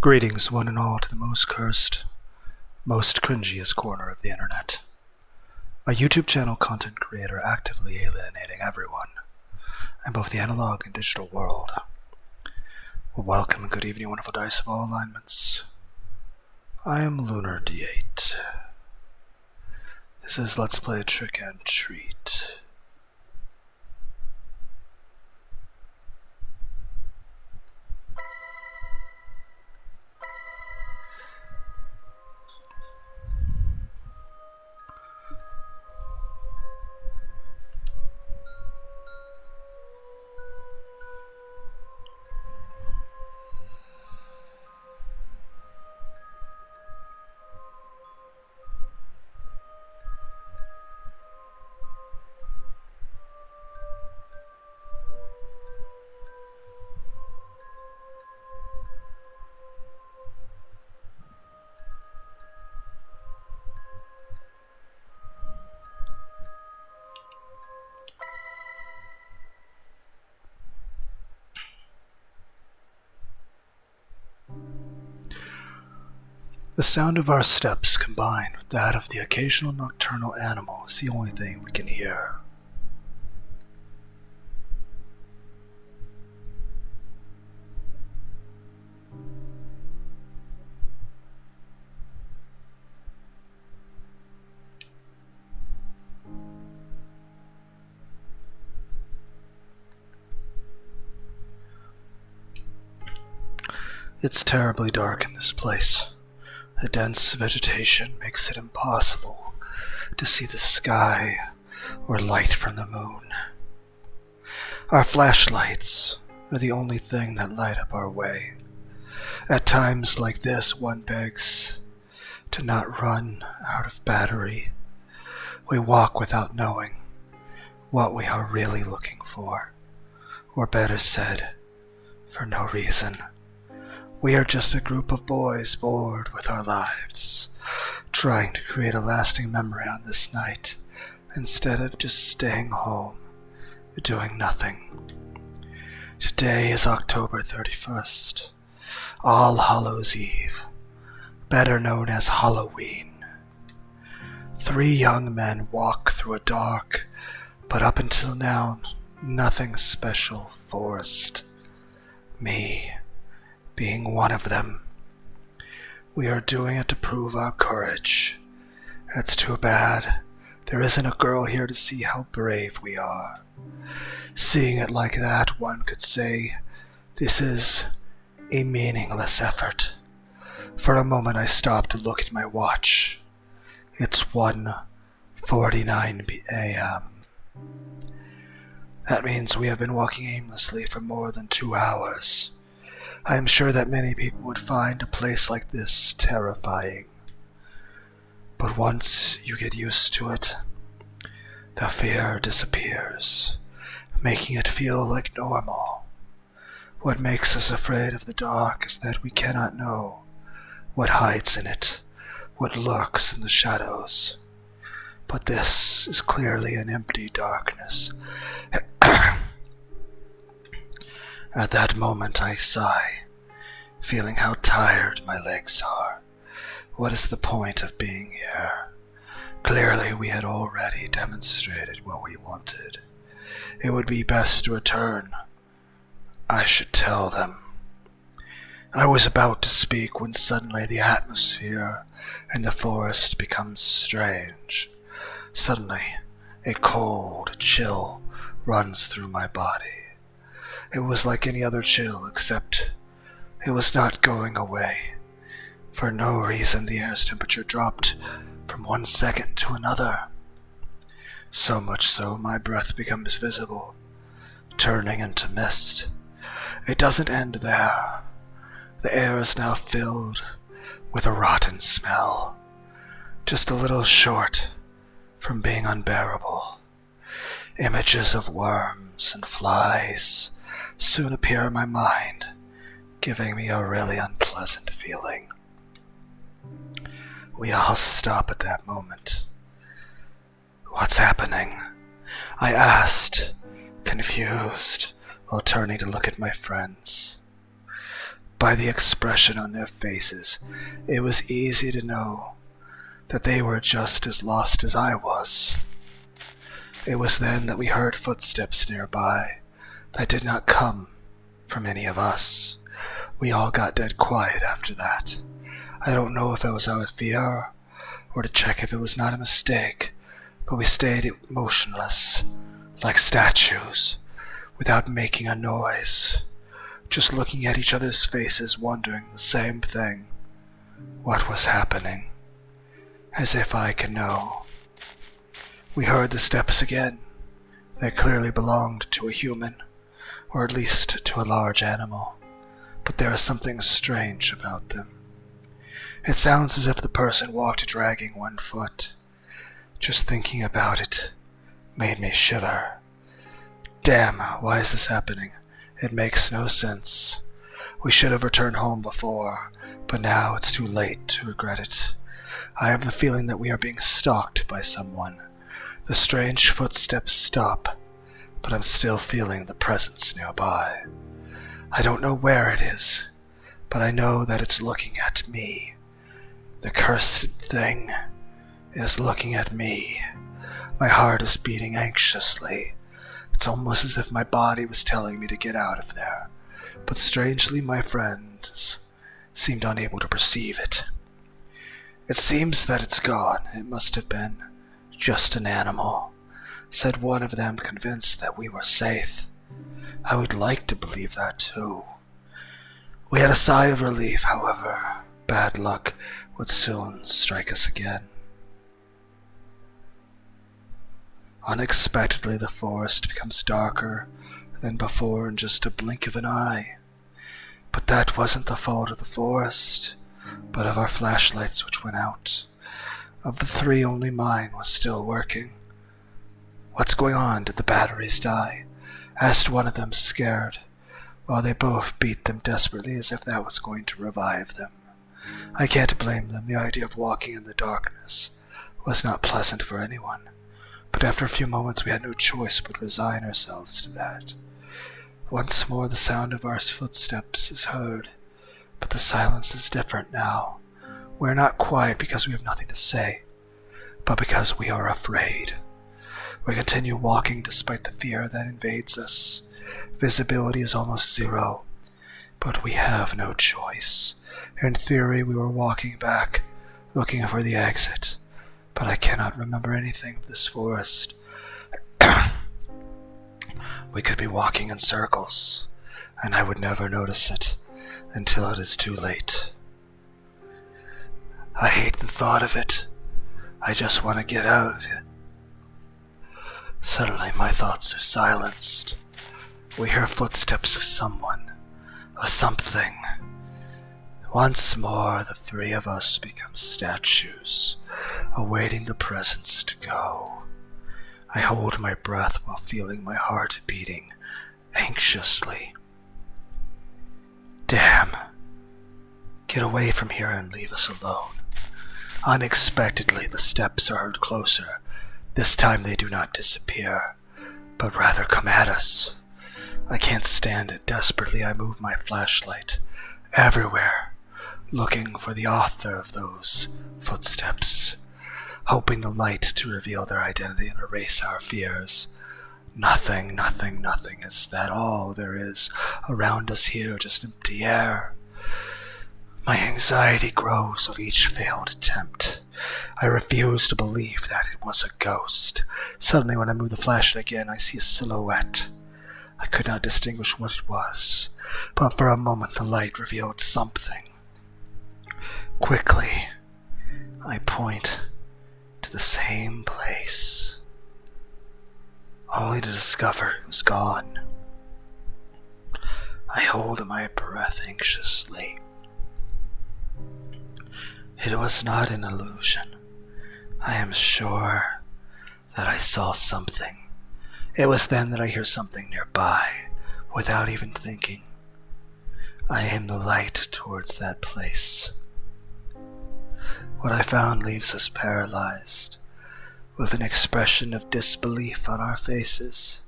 Greetings, one and all, to the most cursed, most cringiest corner of the internet. A YouTube channel content creator actively alienating everyone in both the analog and digital world. Well, welcome and good evening, wonderful dice of all alignments. I am Lunar D8. This is Let's Play Trick and Treat. The sound of our steps combined with that of the occasional nocturnal animal is the only thing we can hear. It's terribly dark in this place. The dense vegetation makes it impossible to see the sky or light from the moon. Our flashlights are the only thing that light up our way. At times like this, one begs to not run out of battery. We walk without knowing what we are really looking for, or better said, for no reason. We are just a group of boys bored with our lives, trying to create a lasting memory on this night, instead of just staying home, doing nothing. Today is October 31st, All Hallows Eve, better known as Halloween. 3 young men walk through a dark, but up until now, nothing special forest. Me being one of them. We are doing it to prove our courage. It's too bad there isn't a girl here to see how brave we are. Seeing it like that, one could say this is a meaningless effort. For a moment I stopped to look at my watch. It's 1:49 a.m. That means we have been walking aimlessly for more than 2 hours. I am sure that many people would find a place like this terrifying. But once you get used to it, the fear disappears, making it feel like normal. What makes us afraid of the dark is that we cannot know what hides in it, what lurks in the shadows. But this is clearly an empty darkness. At that moment I sigh, feeling how tired my legs are. What is the point of being here? Clearly we had already demonstrated what we wanted. It would be best to return. I should tell them. I was about to speak when suddenly the atmosphere in the forest becomes strange. Suddenly, a cold chill runs through my body. It was like any other chill, except it was not going away. For no reason, the air's temperature dropped from 1 second to another. So much so, my breath becomes visible, turning into mist. It doesn't end there. The air is now filled with a rotten smell, just a little short from being unbearable. Images of worms and flies soon appear in my mind, giving me a really unpleasant feeling. We all stop at that moment. What's happening? I asked, confused, while turning to look at my friends. By the expression on their faces, it was easy to know that they were just as lost as I was. It was then that we heard footsteps nearby that did not come from any of us. We all got dead quiet after that. I don't know if it was out of fear or to check if it was not a mistake, but we stayed motionless, like statues, without making a noise, just looking at each other's faces, wondering the same thing. What was happening? As if I could know. We heard the steps again. They clearly belonged to a human, or at least to a large animal, but there is something strange about them. It sounds as if the person walked dragging one foot. Just thinking about it made me shiver. Damn, why is this happening? It makes no sense. We should have returned home before, but now it's too late to regret it. I have the feeling that we are being stalked by someone. The strange footsteps stop, but I'm still feeling the presence nearby. I don't know where it is, but I know that it's looking at me. The cursed thing is looking at me. My heart is beating anxiously. It's almost as if my body was telling me to get out of there, but strangely my friends seemed unable to perceive it. It seems that it's gone. It must have been just an animal, said one of them, convinced that we were safe. I would like to believe that too. We had a sigh of relief, however. Bad luck would soon strike us again. Unexpectedly, the forest becomes darker than before in just a blink of an eye. But that wasn't the fault of the forest, but of our flashlights which went out. Of the three, only mine was still working. "What's going on? Did the batteries die?" asked one of them, scared, while they both beat them desperately as if that was going to revive them. I can't blame them. The idea of walking in the darkness was not pleasant for anyone, but after a few moments we had no choice but resign ourselves to that. Once more the sound of our footsteps is heard, but the silence is different now. We are not quiet because we have nothing to say, but because we are afraid. We continue walking despite the fear that invades us. Visibility is almost zero, but we have no choice. In theory, we were walking back, looking for the exit, but I cannot remember anything of this forest. We could be walking in circles, and I would never notice it until it is too late. I hate the thought of it. I just want to get out of it. Suddenly my thoughts are silenced. We hear footsteps of someone, of something. Once more the three of us become statues, awaiting the presence to go. I hold my breath while feeling my heart beating anxiously. Damn! Get away from here and leave us alone. Unexpectedly, the steps are heard closer. This time they do not disappear, but rather come at us. I can't stand it. Desperately, I move my flashlight everywhere, looking for the author of those footsteps, hoping the light to reveal their identity and erase our fears. Nothing, nothing, nothing. Is that all there is around us here? Just empty air. My anxiety grows with each failed attempt. I refuse to believe that it was a ghost. Suddenly, when I move the flashlight again, I see a silhouette. I could not distinguish what it was, but for a moment the light revealed something. Quickly, I point to the same place, only to discover it was gone. I hold my breath anxiously. It was not an illusion. I am sure that I saw something. It was then that I hear something nearby, without even thinking. I aim the light towards that place. What I found leaves us paralyzed, with an expression of disbelief on our faces.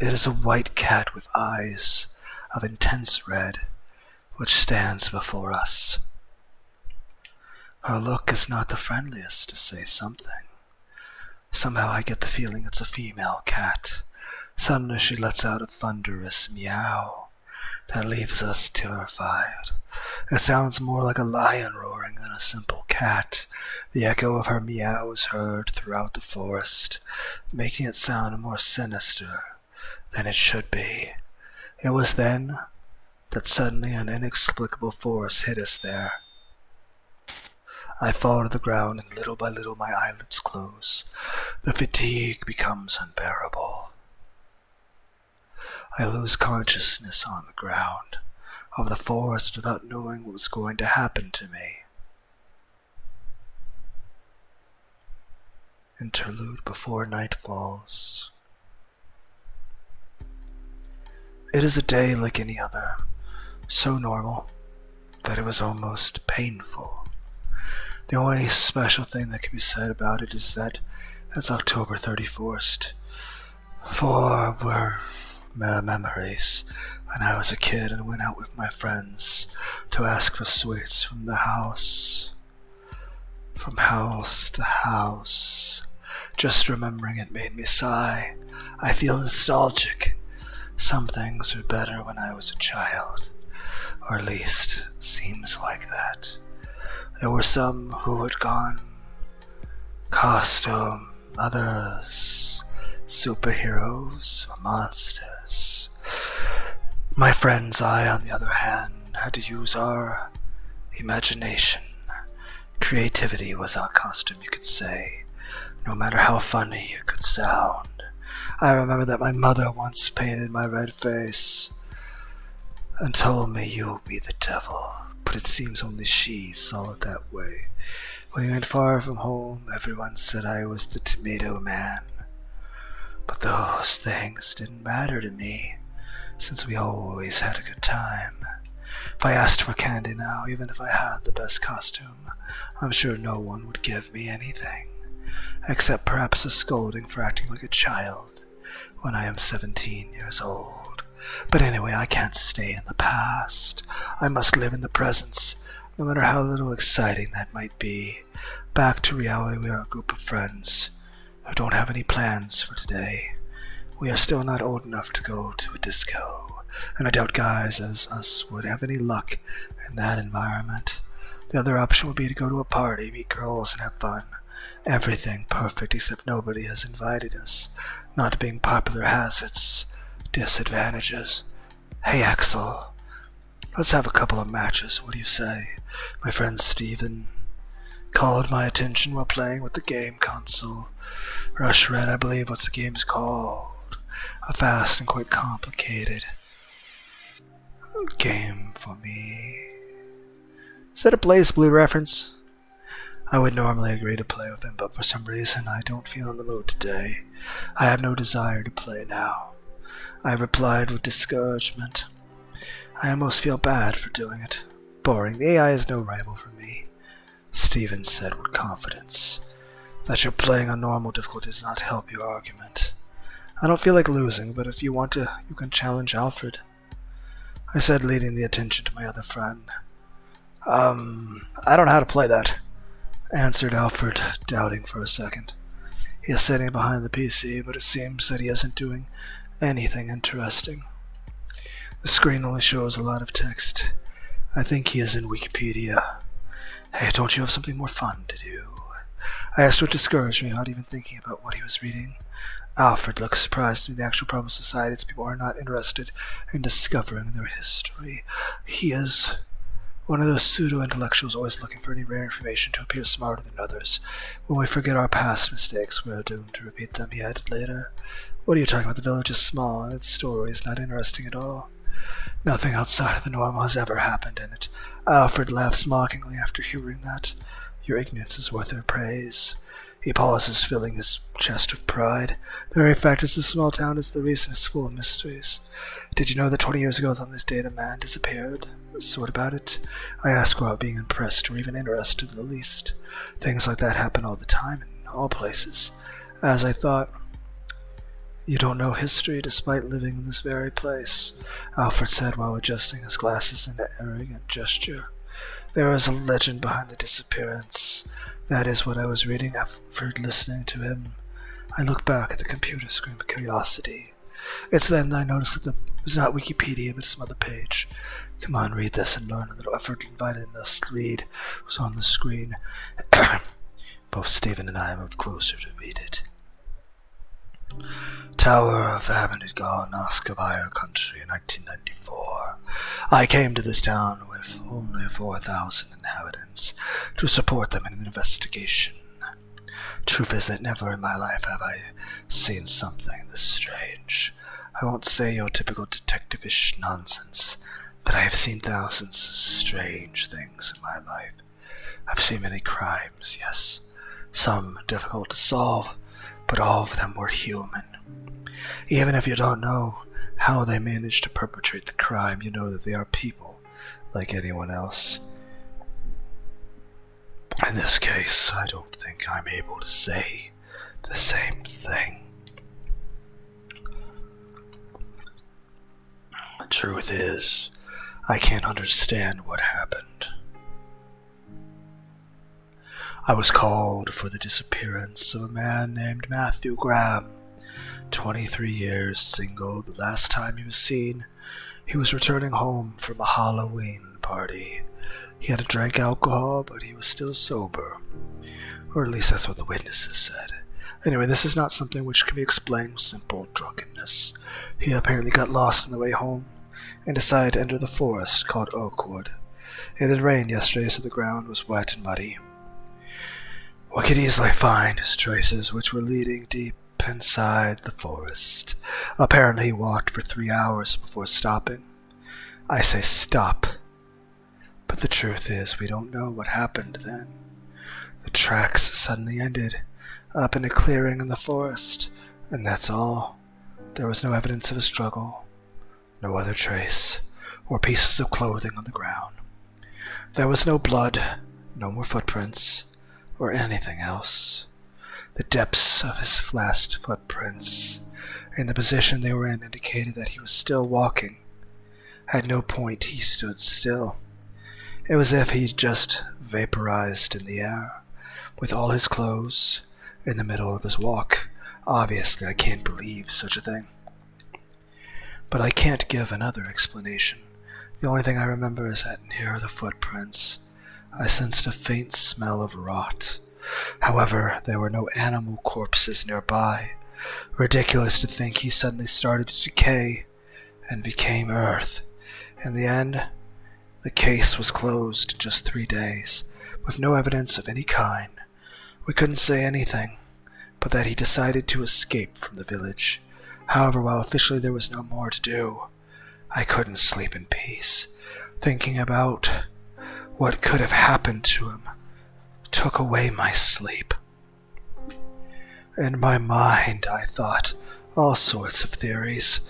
It is a white cat with eyes of intense red, which stands before us. Her look is not the friendliest, to say something. Somehow I get the feeling it's a female cat. Suddenly she lets out a thunderous meow that leaves us terrified. It sounds more like a lion roaring than a simple cat. The echo of her meow is heard throughout the forest, making it sound more sinister than it should be. It was then that suddenly an inexplicable force hit us there. I fall to the ground and little by little my eyelids close. The fatigue becomes unbearable. I lose consciousness on the ground of the forest without knowing what was going to happen to me. Interlude before night falls. It is a day like any other, so normal that it was almost painful. The only special thing that can be said about it is that it's October 31st. For were memories when I was a kid and went out with my friends to ask for sweets from the house. From house to house. Just remembering it made me sigh. I feel nostalgic. Some things were better when I was a child. Or at least, seems like that. There were some who had gone costume, others superheroes or monsters. My friends, I, on the other hand, had to use our imagination. Creativity was our costume, you could say, no matter how funny it could sound. I remember that my mother once painted my red face and told me, "You'll be the devil." But it seems only she saw it that way. When we went far from home, everyone said I was the tomato man. But those things didn't matter to me, since we always had a good time. If I asked for candy now, even if I had the best costume, I'm sure no one would give me anything, except perhaps a scolding for acting like a child when I am 17 years old. But anyway, I can't stay in the past. I must live in the present, no matter how little exciting that might be. Back to reality, we are a group of friends who don't have any plans for today. We are still not old enough to go to a disco, and I doubt guys as us would have any luck in that environment. The other option would be to go to a party, meet girls, and have fun. Everything perfect, except nobody has invited us. Not being popular has its disadvantages. Hey Axel, let's have a couple of matches, what do you say? My friend Steven called my attention while playing with the game console. Rush Red, I believe what's the game's called. A fast and quite complicated game for me. Is that a Blaze Blue reference? I would normally agree to play with him, but for some reason I don't feel in the mood today. I have no desire to play now. I replied with discouragement. I almost feel bad for doing it. Boring. The AI is no rival for me. Steven said with confidence. That you're playing on normal difficulty does not help your argument. I don't feel like losing, but if you want to, you can challenge Alfred. I said, leading the attention to my other friend. I don't know how to play that, answered Alfred, doubting for a second. He is sitting behind the PC, but it seems that he isn't doing anything interesting. The screen only shows a lot of text. I think he is in Wikipedia. Hey, don't you have something more fun to do? I asked what discouraged me, not even thinking about what he was reading. Alfred looked surprised to me. The actual problem of society is people are not interested in discovering their history. He is one of those pseudo-intellectuals always looking for any rare information to appear smarter than others. When we forget our past mistakes, we are doomed to repeat them, he added later. What are you talking about? The village is small, and its story is not interesting at all. Nothing outside of the normal has ever happened in it. Alfred laughs mockingly after hearing that. Your ignorance is worth their praise. He pauses, filling his chest with pride. The very fact it's a small town is the reason it's full of mysteries. Did you know that 20 years ago on this date a man disappeared? So what about it? I ask without being impressed or even interested in the least. Things like that happen all the time in all places. As I thought, You don't know history despite living in this very place, Alfred said while adjusting his glasses in an arrogant gesture. There is a legend behind the disappearance. That is what I was reading after listening to him. I looked back at the computer screen with curiosity. It's then that I noticed that it was not Wikipedia, but some other page. Come on, read this and learn a little. Effort invited us to read was on the screen. Both Stephen and I moved closer to read it. Tower of Abednego, Noskavire country in 1994. I came to this town with only 4,000 inhabitants to support them in an investigation. Truth is that never in my life have I seen something this strange. I won't say your typical detective-ish nonsense, but I have seen thousands of strange things in my life. I've seen many crimes, yes, some difficult to solve, but all of them were human. Even if you don't know how they managed to perpetrate the crime, you know that they are people, like anyone else. In this case, I don't think I'm able to say the same thing. The truth is, I can't understand what happened. I was called for the disappearance of a man named Matthew Graham, 23 years, single. The last time he was seen, he was returning home from a Halloween party. He had drank alcohol, but he was still sober. Or at least that's what the witnesses said. Anyway, this is not something which can be explained with simple drunkenness. He apparently got lost on the way home and decided to enter the forest called Oakwood. It had rained yesterday, so the ground was wet and muddy. One could easily find his traces, which were leading deep inside the forest. Apparently he walked for 3 hours before stopping. I say stop, but the truth is we don't know what happened then. The tracks suddenly ended up in a clearing in the forest, and that's all. There was no evidence of a struggle, no other trace, or pieces of clothing on the ground. There was no blood, no more footprints, or anything else. The depths of his last footprints and the position they were in indicated that he was still walking. At no point he stood still. It was as if he just vaporized in the air, with all his clothes in the middle of his walk. Obviously, I can't believe such a thing. But I can't give another explanation. The only thing I remember is that near the footprints, I sensed a faint smell of rot. However, there were no animal corpses nearby. Ridiculous to think he suddenly started to decay and became earth. In the end, the case was closed in just 3 days, with no evidence of any kind. We couldn't say anything, but that he decided to escape from the village. However, while officially there was no more to do, I couldn't sleep in peace. Thinking about what could have happened to him took away my sleep. In my mind, I thought all sorts of theories,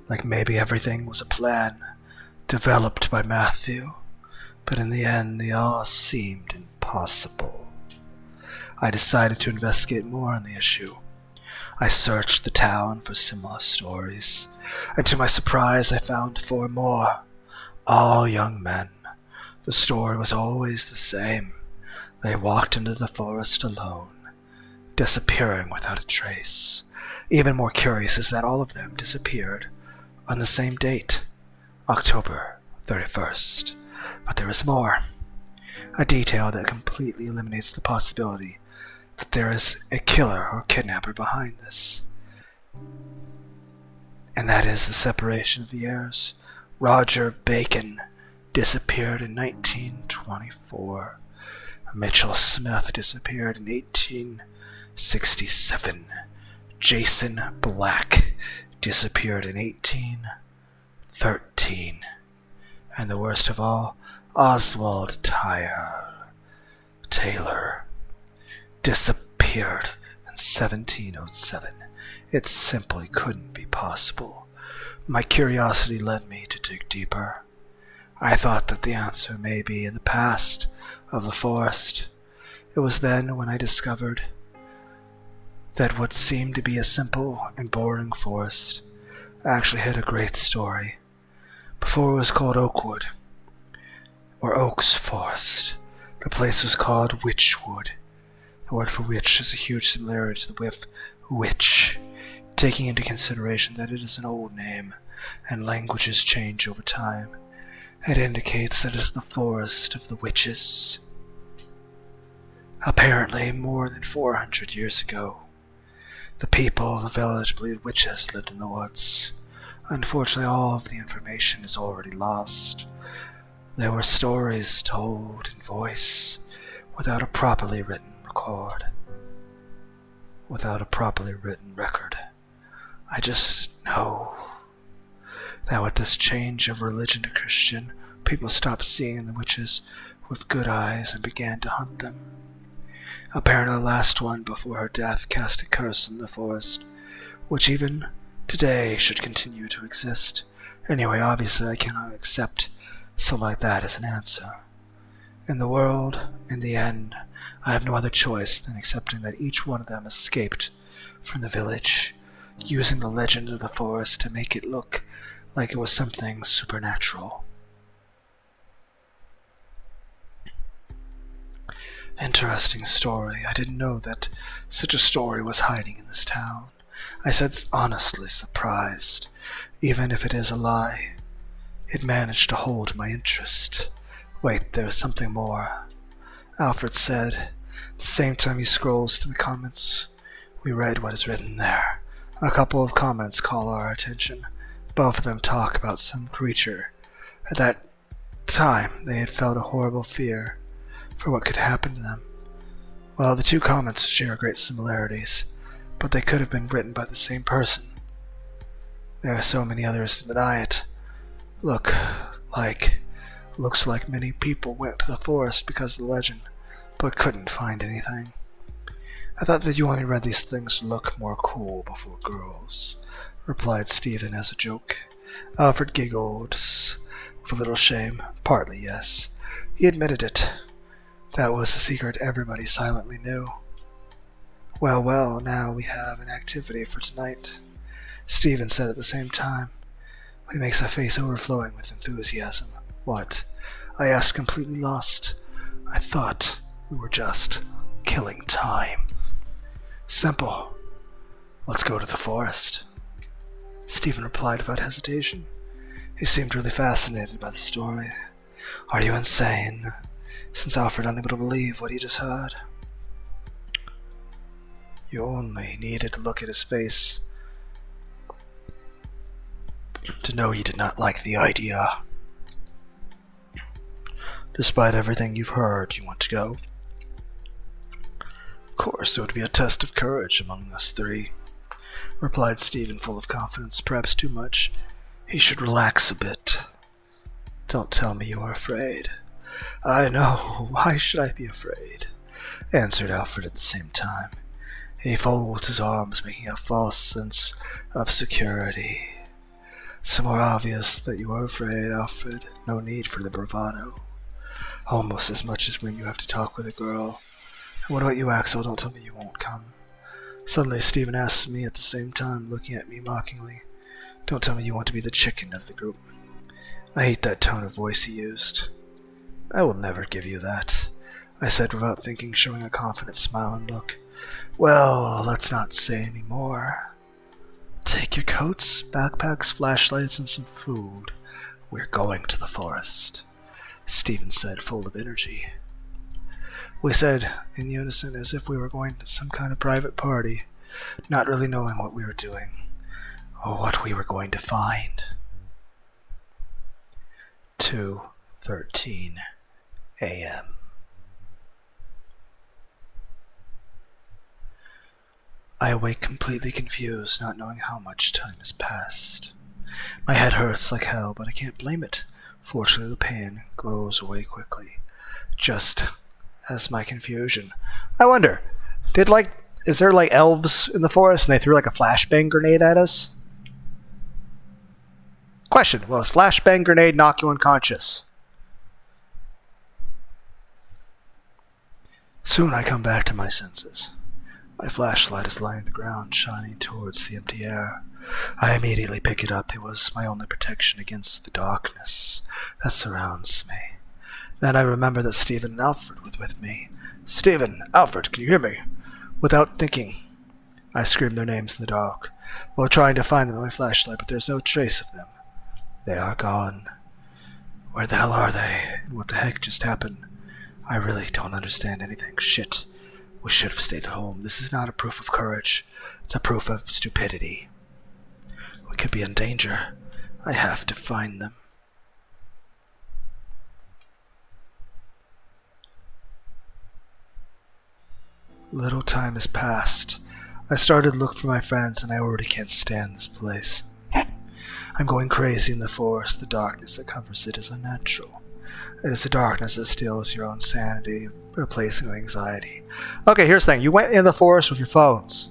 like maybe everything was a plan developed by Matthew, but in the end they all seemed impossible. I decided to investigate more on the issue. I searched the town for similar stories, and to my surprise I found 4 more, all young men. The story was always the same. They walked into the forest alone, disappearing without a trace. Even more curious is that all of them disappeared on the same date, October 31st. But there is more. A detail that completely eliminates the possibility that there is a killer or kidnapper behind this. And that is the separation of the heirs. Roger Bacon disappeared in 1924. Mitchell Smith disappeared in 1867. Jason Black disappeared in 1813. And the worst of all, Oswald Taylor disappeared in 1707. It simply couldn't be possible. My curiosity led me to dig deeper. I thought that the answer may be in the past of the forest. It was then when I discovered that what seemed to be a simple and boring forest actually had a great story. Before it was called Oakwood, or Oaks Forest, the place was called Witchwood. The word for witch has a huge similarity to the with witch, taking into consideration that it is an old name and languages change over time. It indicates that it is the forest of the witches. Apparently, more than 400 years ago, the people of the village believed witches lived in the woods. Unfortunately, all of the information is already lost. There were stories told in voice without a properly written record. I just know that with this change of religion to Christian, people stopped seeing the witches with good eyes and began to hunt them. Apparently the last one before her death cast a curse in the forest, which even today should continue to exist. Anyway, obviously I cannot accept something like that as an answer. In the world, in the end, I have no other choice than accepting that each one of them escaped from the village, using the legend of the forest to make it look like it was something supernatural. Interesting story. I didn't know that such a story was hiding in this town. I said honestly surprised. Even if it is a lie, it managed to hold my interest. Wait, there is something more. Alfred said. At the same time he scrolls to the comments, we read what is written there. A couple of comments call our attention. Both of them talk about some creature. At that time, they had felt a horrible fear for what could happen to them. Well, the two comments share great similarities, but they could have been written by the same person. There are so many others to deny it. Looks like many people went to the forest because of the legend, but couldn't find anything. I thought that you only read these things to look more cool before girls, replied Stephen as a joke. Alfred giggled with a little shame. Partly, yes. He admitted it. That was the secret everybody silently knew. Well, now we have an activity for tonight, Stephen said at the same time. He makes a face overflowing with enthusiasm. What? I asked, completely lost. I thought we were just killing time. Simple. Let's go to the forest, Stephen replied without hesitation. He seemed really fascinated by the story. Are you insane? Since Alfred unable to believe what he just heard. You only needed to look at his face to know he did not like the idea. Despite everything you've heard, you want to go? Of course, it would be a test of courage among us three, replied Stephen, full of confidence, perhaps too much. He should relax a bit. Don't tell me you are afraid. I know. Why should I be afraid? Answered Alfred at the same time. He folds his arms, making a false sense of security. It's more obvious that you are afraid, Alfred. No need for the bravado. Almost as much as when you have to talk with a girl. And what about you, Axel? Don't tell me you won't come. Suddenly Stephen asks me at the same time, looking at me mockingly. Don't tell me you want to be the chicken of the group. I hate that tone of voice he used. I will never give you that, I said without thinking, showing a confident smile and look. Well, let's not say any more. Take your coats, backpacks, flashlights, and some food. We're going to the forest, Stephen said, full of energy. We said in unison as if we were going to some kind of private party, not really knowing what we were doing or what we were going to find. 2:13 a.m. I awake completely confused, not knowing how much time has passed. My head hurts like hell, but I can't blame it. Fortunately, the pain goes away quickly, just as my confusion. I wonder, is there elves in the forest and they threw a flashbang grenade at us? Question, will a flashbang grenade knock you unconscious? Soon I come back to my senses. My flashlight is lying on the ground, shining towards the empty air. I immediately pick it up. It was my only protection against the darkness that surrounds me. Then I remember that Stephen and Alfred were with me. "Stephen! Alfred, can you hear me?" Without thinking, I scream their names in the dark, while trying to find them with my flashlight, but there's no trace of them. They are gone. Where the hell are they? And what the heck just happened? I really don't understand anything. Shit. We should have stayed at home. This is not a proof of courage. It's a proof of stupidity. We could be in danger. I have to find them. Little time has passed. I started to look for my friends, and I already can't stand this place. I'm going crazy in the forest. The darkness that covers it is unnatural. It is the darkness that steals your own sanity, replacing anxiety. Okay, here's the thing. You went in the forest with your phones.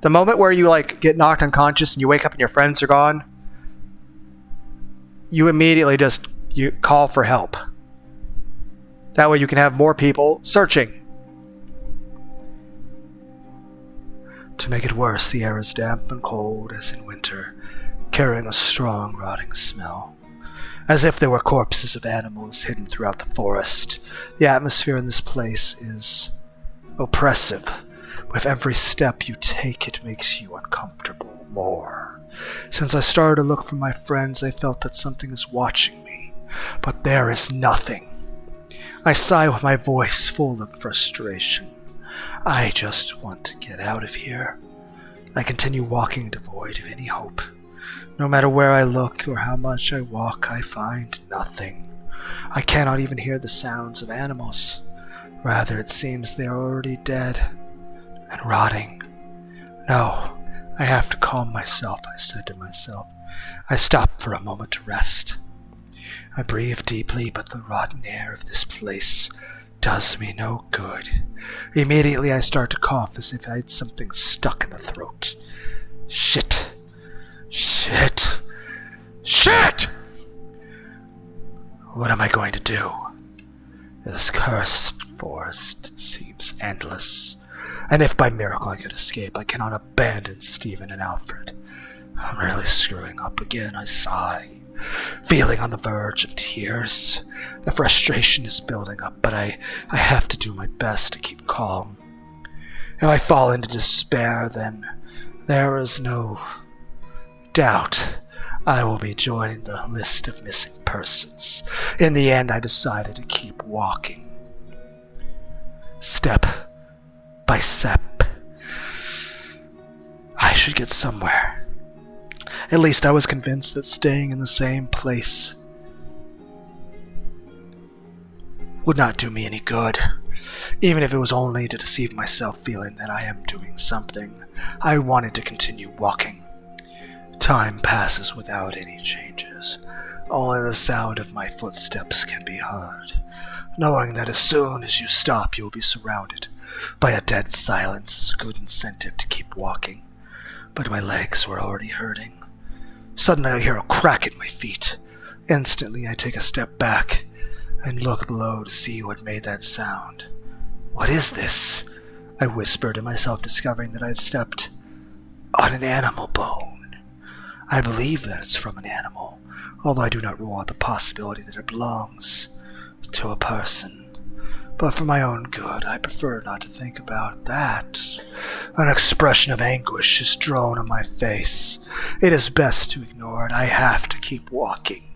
The moment where you get knocked unconscious and you wake up and your friends are gone, you immediately you call for help. That way you can have more people searching. To make it worse, the air is damp and cold as in winter, carrying a strong, rotting smell. As if there were corpses of animals hidden throughout the forest. The atmosphere in this place is oppressive. With every step you take, it makes you uncomfortable more. Since I started to look for my friends, I felt that something is watching me, but there is nothing. I sigh with my voice full of frustration. I just want to get out of here. I continue walking devoid of any hope. No matter where I look or how much I walk, I find nothing. I cannot even hear the sounds of animals. Rather, it seems they are already dead and rotting. No, I have to calm myself, I said to myself. I stop for a moment to rest. I breathe deeply, but the rotten air of this place does me no good. Immediately I start to cough as if I had something stuck in the throat. Shit! What am I going to do? This cursed forest seems endless, and if by miracle I could escape, I cannot abandon Stephen and Alfred. I'm really screwing up again, I sigh, feeling on the verge of tears. The frustration is building up, but I have to do my best to keep calm. If I fall into despair, then there is no doubt I will be joining the list of missing persons. In the end, I decided to keep walking. Step by step. I should get somewhere. At least I was convinced that staying in the same place would not do me any good. Even if it was only to deceive myself, feeling that I am doing something, I wanted to continue walking. Time passes without any changes. Only the sound of my footsteps can be heard, knowing that as soon as you stop, you will be surrounded by a dead silence is a good incentive to keep walking. But my legs were already hurting. Suddenly I hear a crack at my feet. Instantly I take a step back and look below to see what made that sound. What is this? I whispered to myself, discovering that I had stepped on an animal bone. I believe that it's from an animal, although I do not rule out the possibility that it belongs to a person. But for my own good, I prefer not to think about that. An expression of anguish is drawn on my face. It is best to ignore it. I have to keep walking.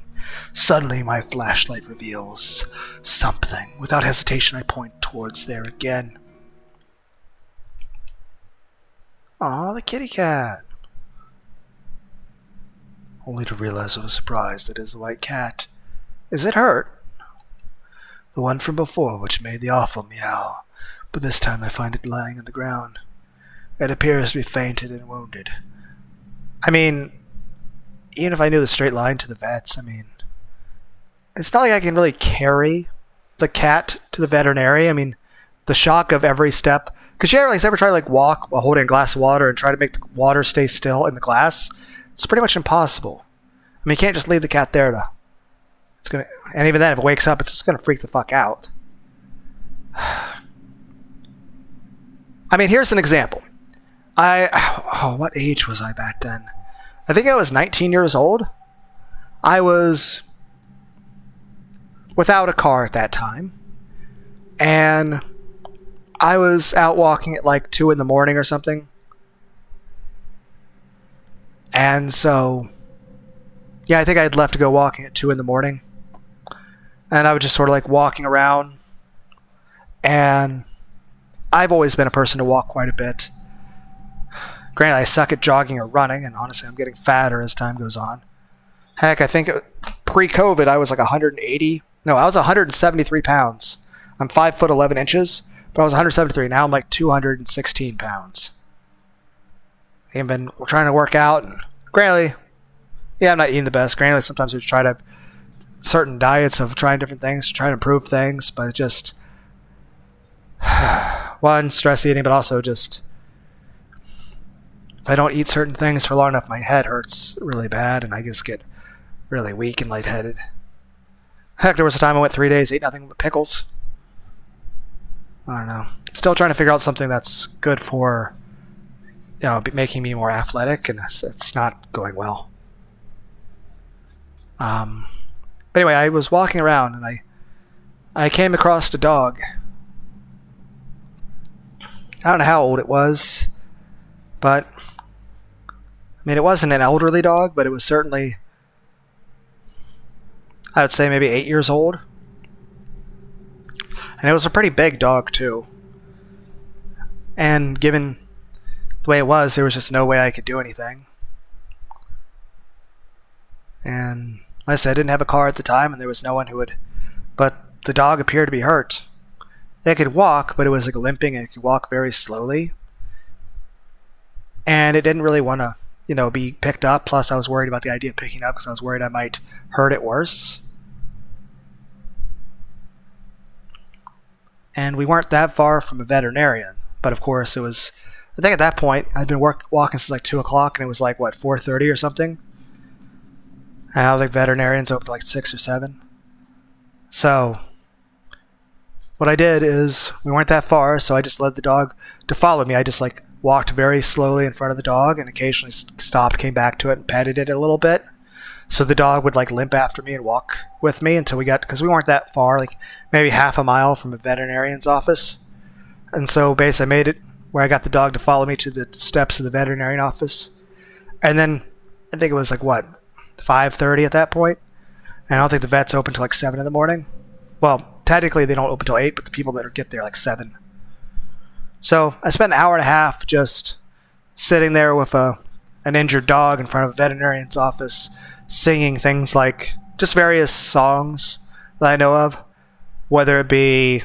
Suddenly my flashlight reveals something. Without hesitation, I point towards there again. Aw, the kitty cat. Only to realize with a surprise that it is a white cat. Is it hurt? The one from before, which made the awful meow, but this time I find it lying on the ground. It appears to be fainted and wounded. I mean, even if I knew the straight line to the vets, it's not like I can really carry the cat to the veterinary. The shock of every step. Because you ever try to walk while holding a glass of water and try to make the water stay still in the glass? It's pretty much impossible. You can't just leave the cat there and even then, if it wakes up, it's just gonna freak the fuck out. Here's an example. what age was I back then? I think I was 19 years old. I was without a car at that time. And I was out walking at like 2 in the morning or something. And so, yeah, I think I had left to go walking at 2 in the morning. And I was just sort of like walking around. And I've always been a person to walk quite a bit. Granted, I suck at jogging or running, and honestly, I'm getting fatter as time goes on. Heck, I think pre-COVID, I was like 180. No, I was 173 pounds. I'm 5 foot 11 inches, but I was 173. Now I'm like 216 pounds. I've been trying to work out, and granted, yeah, I'm not eating the best. Granted, sometimes we try to certain diets of trying different things to try to improve things, but it just one, stress eating, but also just if I don't eat certain things for long enough, my head hurts really bad, and I just get really weak and lightheaded. Heck, there was a time I went 3 days, ate nothing but pickles. I don't know. Still trying to figure out something that's good for, making me more athletic, and it's not going well. But anyway, I was walking around, and I came across a dog. I don't know how old it was, but it wasn't an elderly dog, but it was certainly, I would say maybe 8 years old. And it was a pretty big dog, too. And given the way it was, there was just no way I could do anything. And like I said, I didn't have a car at the time, and there was no one who would, but the dog appeared to be hurt. It could walk, but it was like limping, and it could walk very slowly. And it didn't really want to, be picked up. Plus, I was worried about the idea of picking up because I was worried I might hurt it worse. And we weren't that far from a veterinarian. But of course, it was, I think at that point, I'd been walking since like 2 o'clock, and it was like, 4:30 or something? And I think veterinarians open like 6 or 7. So what I did is, we weren't that far, so I just led the dog to follow me. I just walked very slowly in front of the dog and occasionally stopped, came back to it, and petted it a little bit. So the dog would limp after me and walk with me until we got, because we weren't that far, maybe half a mile from a veterinarian's office. And so basically I made it where I got the dog to follow me to the steps of the veterinarian office. And then I think it was 5:30 at that point. And I don't think the vet's open till 7 in the morning. Well, technically they don't open till 8, but the people that get there 7. So I spent an hour and a half just sitting there with an injured dog in front of a veterinarian's office, singing things like just various songs that I know of, whether it be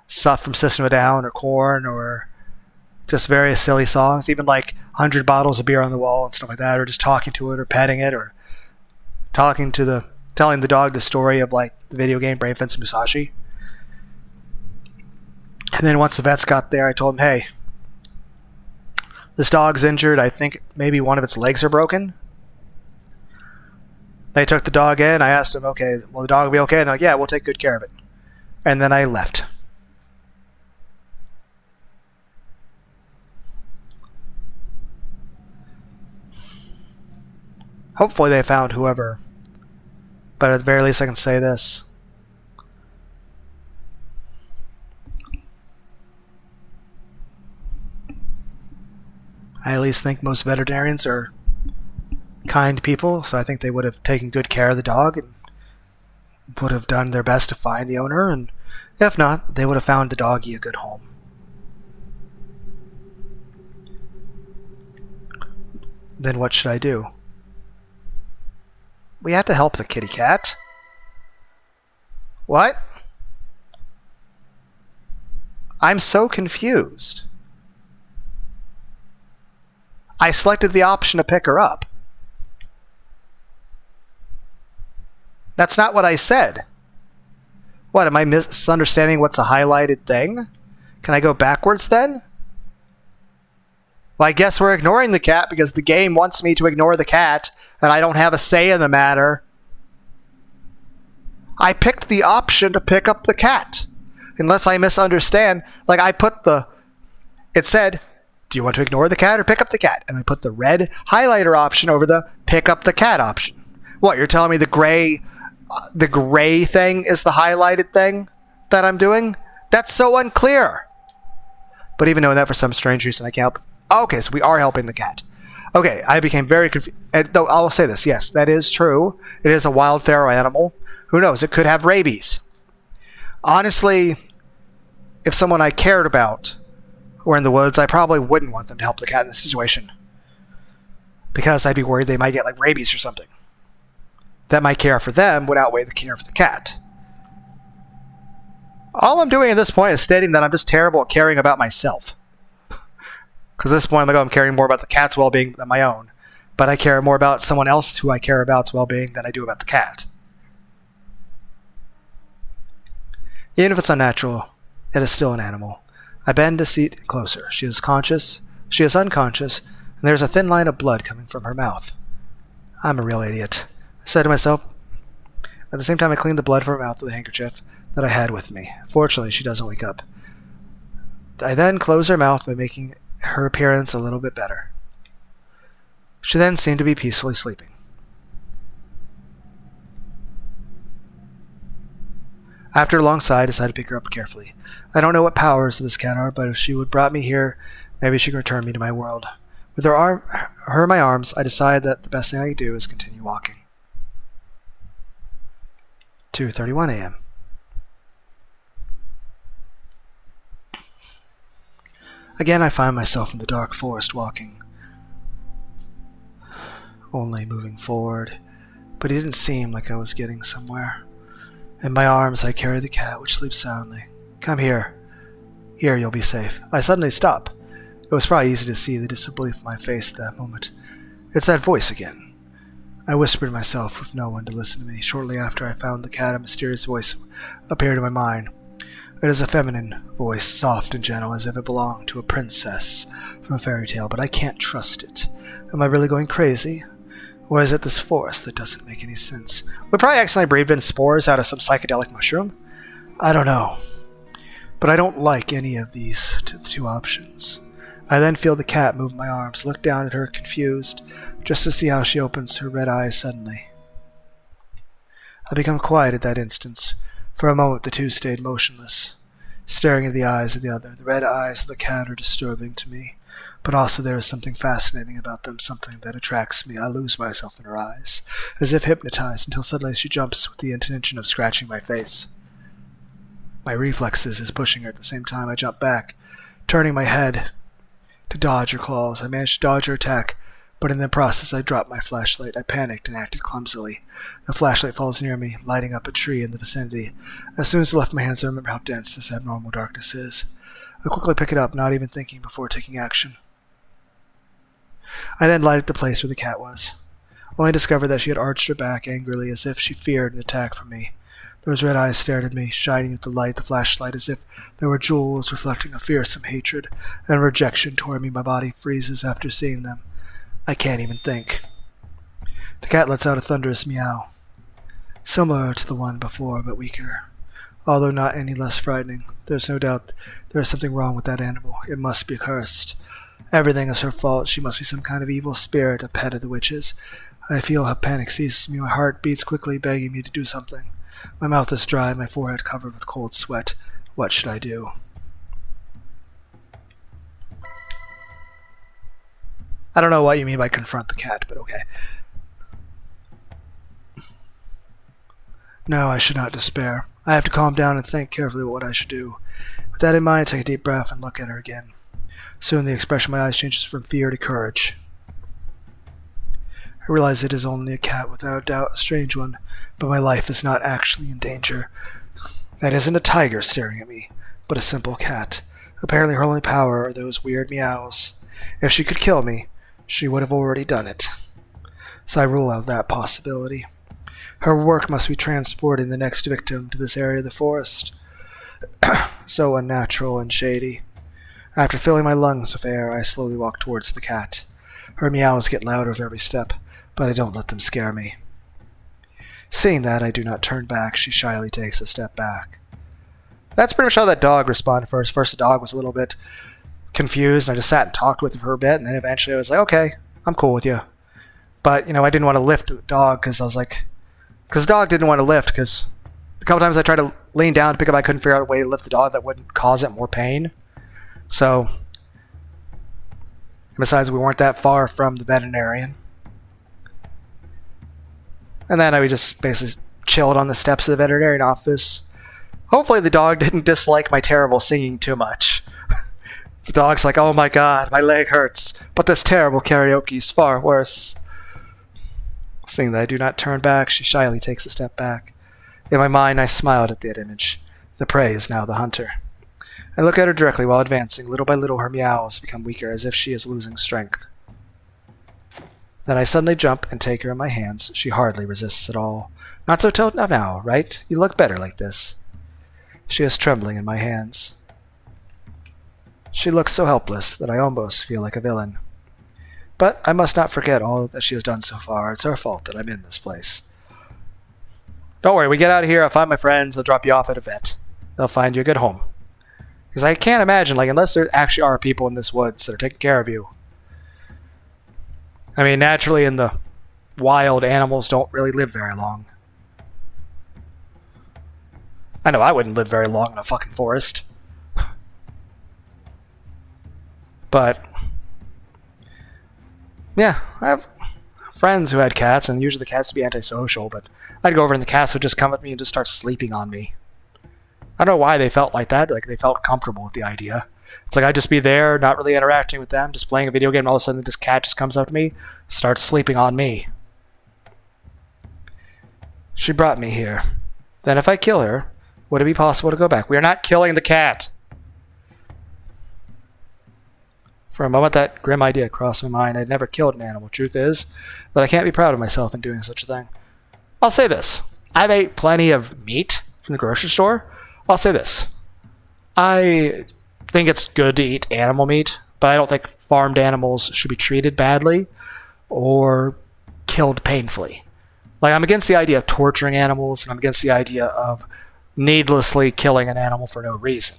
stuff from System of a Down or Korn or just various silly songs, even 100 bottles of beer on the wall and stuff like that, or just talking to it or petting it or telling the dog the story of the video game Brave Fence Musashi. And then once the vets got there, I told them, hey, this dog's injured. I think maybe one of its legs are broken. They took the dog in. I asked them, okay, will the dog be okay? And they're like, yeah, we'll take good care of it. And then I left. Hopefully they found whoever. But at the very least I can say this. I at least think most veterinarians are kind people, so I think they would have taken good care of the dog and would have done their best to find the owner, and if not, they would have found the doggy a good home. Then what should I do? We had to help the kitty cat. What? I'm so confused. I selected the option to pick her up. That's not what I said. What, am I misunderstanding what's a highlighted thing? Can I go backwards then? Well, I guess we're ignoring the cat because the game wants me to ignore the cat, and I don't have a say in the matter. I picked the option to pick up the cat. Unless I misunderstand. I put it said, Do you want to ignore the cat or pick up the cat? And I put the red highlighter option over the pick up the cat option. What, you're telling me the gray thing is the highlighted thing that I'm doing? That's so unclear. But even knowing that, for some strange reason, I can't help. Okay, so we are helping the cat. Okay, I became very confused. Though I'll say this, yes, that is true. It is a wild feral animal. Who knows? It could have rabies. Honestly, if someone I cared about were in the woods, I probably wouldn't want them to help the cat in this situation. Because I'd be worried they might get like rabies or something. That my care for them would outweigh the care for the cat. All I'm doing at this point is stating that I'm just terrible at caring about myself. Because at this point, I'm caring more about the cat's well-being than my own. But I care more about someone else who I care about's well-being than I do about the cat. Even if it's unnatural, it is still an animal. I bend to see it closer. She is conscious. She is unconscious, and there's a thin line of blood coming from her mouth. I'm a real idiot, I said to myself. At the same time, I cleaned the blood from her mouth with a handkerchief that I had with me. Fortunately, she doesn't wake up. I then close her mouth by making her appearance a little bit better. She then seemed to be peacefully sleeping. After a long sigh, I decided to pick her up carefully. I don't know what powers this cat are, but if she would brought me here, maybe she could return me to my world. With her in my arms, I decided that the best thing I could do is continue walking. 2:31 a.m. Again, I find myself in the dark forest walking, only moving forward, but it didn't seem like I was getting somewhere. In my arms, I carry the cat, which sleeps soundly. Come here. Here, you'll be safe. I suddenly stop. It was probably easy to see the disbelief in my face at that moment. It's that voice again. I whispered to myself with no one to listen to me. Shortly after I found the cat, a mysterious voice appeared in my mind. It is a feminine voice, soft and gentle, as if it belonged to a princess from a fairy tale, but I can't trust it. Am I really going crazy? Or is it this forest that doesn't make any sense? We probably accidentally breathed in spores out of some psychedelic mushroom. I don't know. But I don't like any of these two options. I then feel the cat move my arms, look down at her confused, just to see how she opens her red eyes suddenly. I become quiet at that instant. For a moment the two stayed motionless, staring into the eyes of the other. The red eyes of the cat are disturbing to me, but also there is something fascinating about them, something that attracts me. I lose myself in her eyes, as if hypnotized, until suddenly she jumps with the intention of scratching my face. My reflexes is pushing her at the same time. I jump back, turning my head to dodge her claws. I managed to dodge her attack, but in the process I dropped my flashlight. I panicked and acted clumsily. The flashlight falls near me, lighting up a tree in the vicinity. As soon as it left my hands, I remember how dense this abnormal darkness is. I quickly pick it up, not even thinking before taking action. I then lighted the place where the cat was, only discovered that she had arched her back angrily, as if she feared an attack from me. Those red eyes stared at me, shining with the light, the flashlight, as if they were jewels reflecting a fearsome hatred and rejection toward me. My body freezes after seeing them. I can't even think. The cat lets out a thunderous meow, similar to the one before, but weaker. Although not any less frightening, there's no doubt there is something wrong with that animal. It must be cursed. Everything is her fault. She must be some kind of evil spirit, a pet of the witches. I feel how panic seizes me. My heart beats quickly, begging me to do something. My mouth is dry, my forehead covered with cold sweat. What should I do? I don't know what you mean by confront the cat, but okay. No, I should not despair. I have to calm down and think carefully what I should do. With that in mind, I take a deep breath and look at her again. Soon the expression in my eyes changes from fear to courage. I realize it is only a cat, without a doubt a strange one, but my life is not actually in danger. That isn't a tiger staring at me, but a simple cat. Apparently her only power are those weird meows. If she could kill me, she would have already done it. So I rule out that possibility. Her work must be transporting the next victim to this area of the forest. So unnatural and shady. After filling my lungs with air, I slowly walk towards the cat. Her meows get louder with every step, but I don't let them scare me. Seeing that, I do not turn back. She shyly takes a step back. That's pretty much how that dog responded first. First, the dog was a little bit confused, and I just sat and talked with her for a bit, and then eventually I was like, okay, I'm cool with you. But, I didn't want to lift the dog because the dog didn't want to lift, because a couple times I tried to lean down to pick up, I couldn't figure out a way to lift the dog that wouldn't cause it more pain. So, besides, we weren't that far from the veterinarian. And then I just basically chilled on the steps of the veterinarian office. Hopefully the dog didn't dislike my terrible singing too much. The dog's like, oh my god, my leg hurts, but this terrible karaoke is far worse. Seeing that I do not turn back, she shyly takes a step back. In my mind, I smiled at that image. The prey is now the hunter. I look at her directly while advancing. Little by little, her meows become weaker, as if she is losing strength. Then I suddenly jump and take her in my hands. She hardly resists at all. Not so tough now, right? You look better like this. She is trembling in my hands. She looks so helpless that I almost feel like a villain. But I must not forget all that she has done so far. It's her fault that I'm in this place. Don't worry, we get out of here, I'll find my friends, I'll drop you off at a vet. They'll find you a good home. Because I can't imagine, unless there actually are people in this woods that are taking care of you. I mean, naturally in the wild, animals don't really live very long. I know I wouldn't live very long in a fucking forest. But, yeah, I have friends who had cats, and usually the cats would be antisocial, but I'd go over and the cats would just come at me and just start sleeping on me. I don't know why they felt like that, like they felt comfortable with the idea. It's like I'd just be there, not really interacting with them, just playing a video game, and all of a sudden this cat just comes up to me, starts sleeping on me. She brought me here. Then if I kill her, would it be possible to go back? We are not killing the cat! For a moment, that grim idea crossed my mind. I'd never killed an animal. Truth is that I can't be proud of myself in doing such a thing. I'll say this. I've ate plenty of meat from the grocery store. I'll say this. I think it's good to eat animal meat, but I don't think farmed animals should be treated badly or killed painfully. Like, I'm against the idea of torturing animals, and I'm against the idea of needlessly killing an animal for no reason.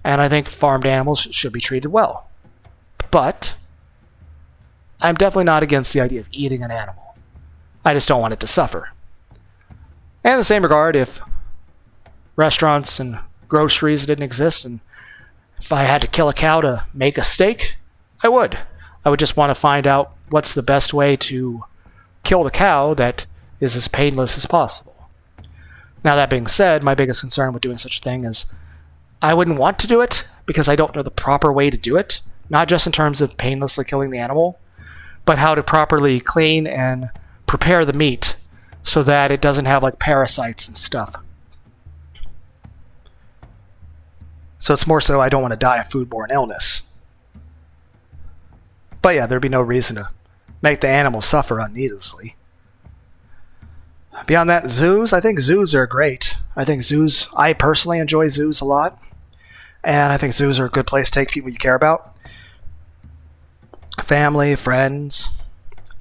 And I think farmed animals should be treated well. But I'm definitely not against the idea of eating an animal. I just don't want it to suffer. And in the same regard, if restaurants and groceries didn't exist, and if I had to kill a cow to make a steak, I would. I would just want to find out what's the best way to kill the cow that is as painless as possible. Now, that being said, my biggest concern with doing such a thing is I wouldn't want to do it because I don't know the proper way to do it, not just in terms of painlessly killing the animal, but how to properly clean and prepare the meat so that it doesn't have like parasites and stuff. So it's more so I don't want to die of foodborne illness. But yeah, there'd be no reason to make the animal suffer unneedlessly. Beyond that, zoos, I think zoos are great. I personally enjoy zoos a lot. And I think zoos are a good place to take people you care about. Family, friends.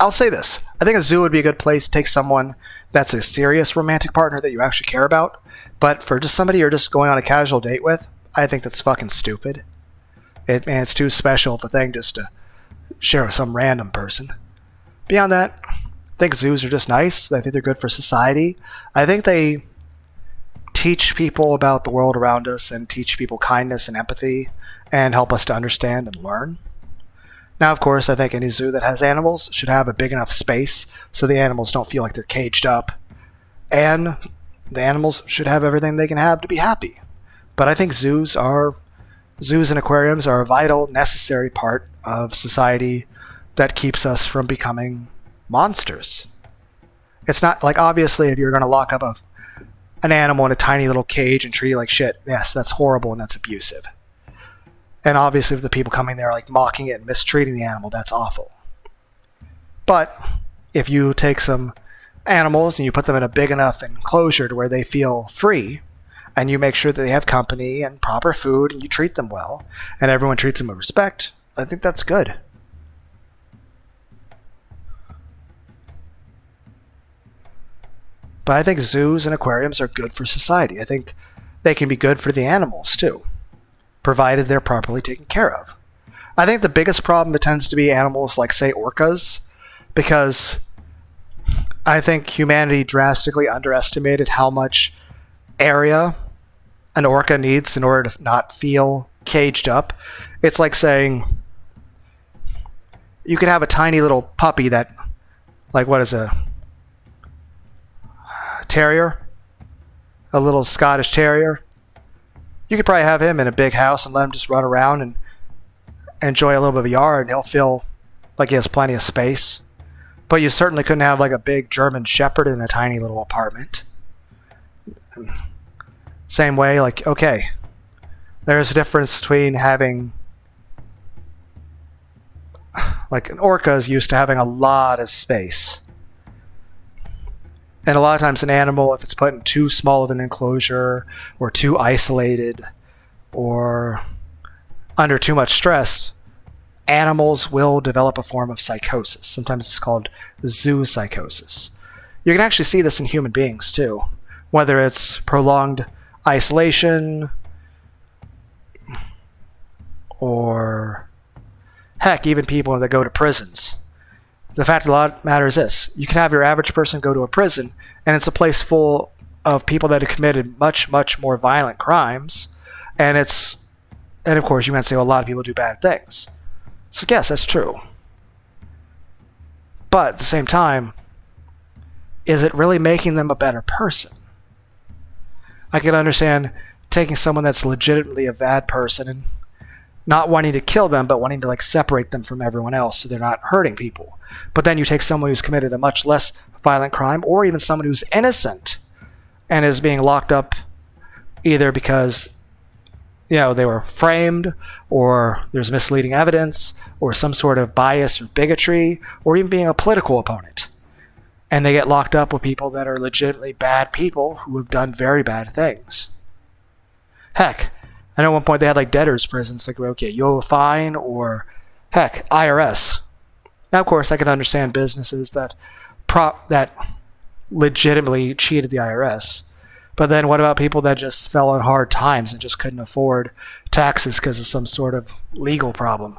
I'll say this. I think a zoo would be a good place to take someone that's a serious romantic partner that you actually care about. But for just somebody you're just going on a casual date with, I think that's fucking stupid. It's too special of a thing just to share with some random person. Beyond that, I think zoos are just nice. I think they're good for society. I think they teach people about the world around us and teach people kindness and empathy and help us to understand and learn. Now, of course, I think any zoo that has animals should have a big enough space so the animals don't feel like they're caged up. And the animals should have everything they can have to be happy. But I think zoos and aquariums are a vital, necessary part of society that keeps us from becoming monsters. It's not like, obviously, if you're going to lock up an animal in a tiny little cage and treat it like shit, yes, that's horrible and that's abusive. And obviously if the people coming there are like mocking it and mistreating the animal, that's awful. But if you take some animals and you put them in a big enough enclosure to where they feel free, and you make sure that they have company and proper food, and you treat them well, and everyone treats them with respect, I think that's good. But I think zoos and aquariums are good for society. I think they can be good for the animals, too. provided they're properly taken care of. I think the biggest problem it tends to be animals like, say, orcas, because I think humanity drastically underestimated how much area an orca needs in order to not feel caged up. It's like saying you could have a tiny little puppy that, like, what is a terrier? A little Scottish terrier. You could probably have him in a big house and let him just run around and enjoy a little bit of a yard, and he'll feel like he has plenty of space. But you certainly couldn't have like a big German Shepherd in a tiny little apartment. Same way, like, okay, there's a difference between having, like, an orca is used to having a lot of space. And a lot of times an animal, if it's put in too small of an enclosure or too isolated or under too much stress, animals will develop a form of psychosis. Sometimes it's called zoopsychosis. You can actually see this in human beings too, whether it's prolonged isolation or, heck, even people that go to prisons. The fact of the matter is this: you can have your average person go to a prison, and it's a place full of people that have committed much, much more violent crimes, and of course you might say, well, a lot of people do bad things. So yes, that's true. But at the same time, is it really making them a better person? I can understand taking someone that's legitimately a bad person and not wanting to kill them, but wanting to, like, separate them from everyone else so they're not hurting people. But then you take someone who's committed a much less violent crime, or even someone who's innocent and is being locked up either because, you know, they were framed, or there's misleading evidence, or some sort of bias or bigotry, or even being a political opponent. And they get locked up with people that are legitimately bad people who have done very bad things. Heck, I know at one point they had, like, debtors' prisons. Like, okay, you owe a fine, or, heck, IRS. Now, of course, I can understand businesses that legitimately cheated the IRS. But then what about people that just fell on hard times and just couldn't afford taxes because of some sort of legal problem?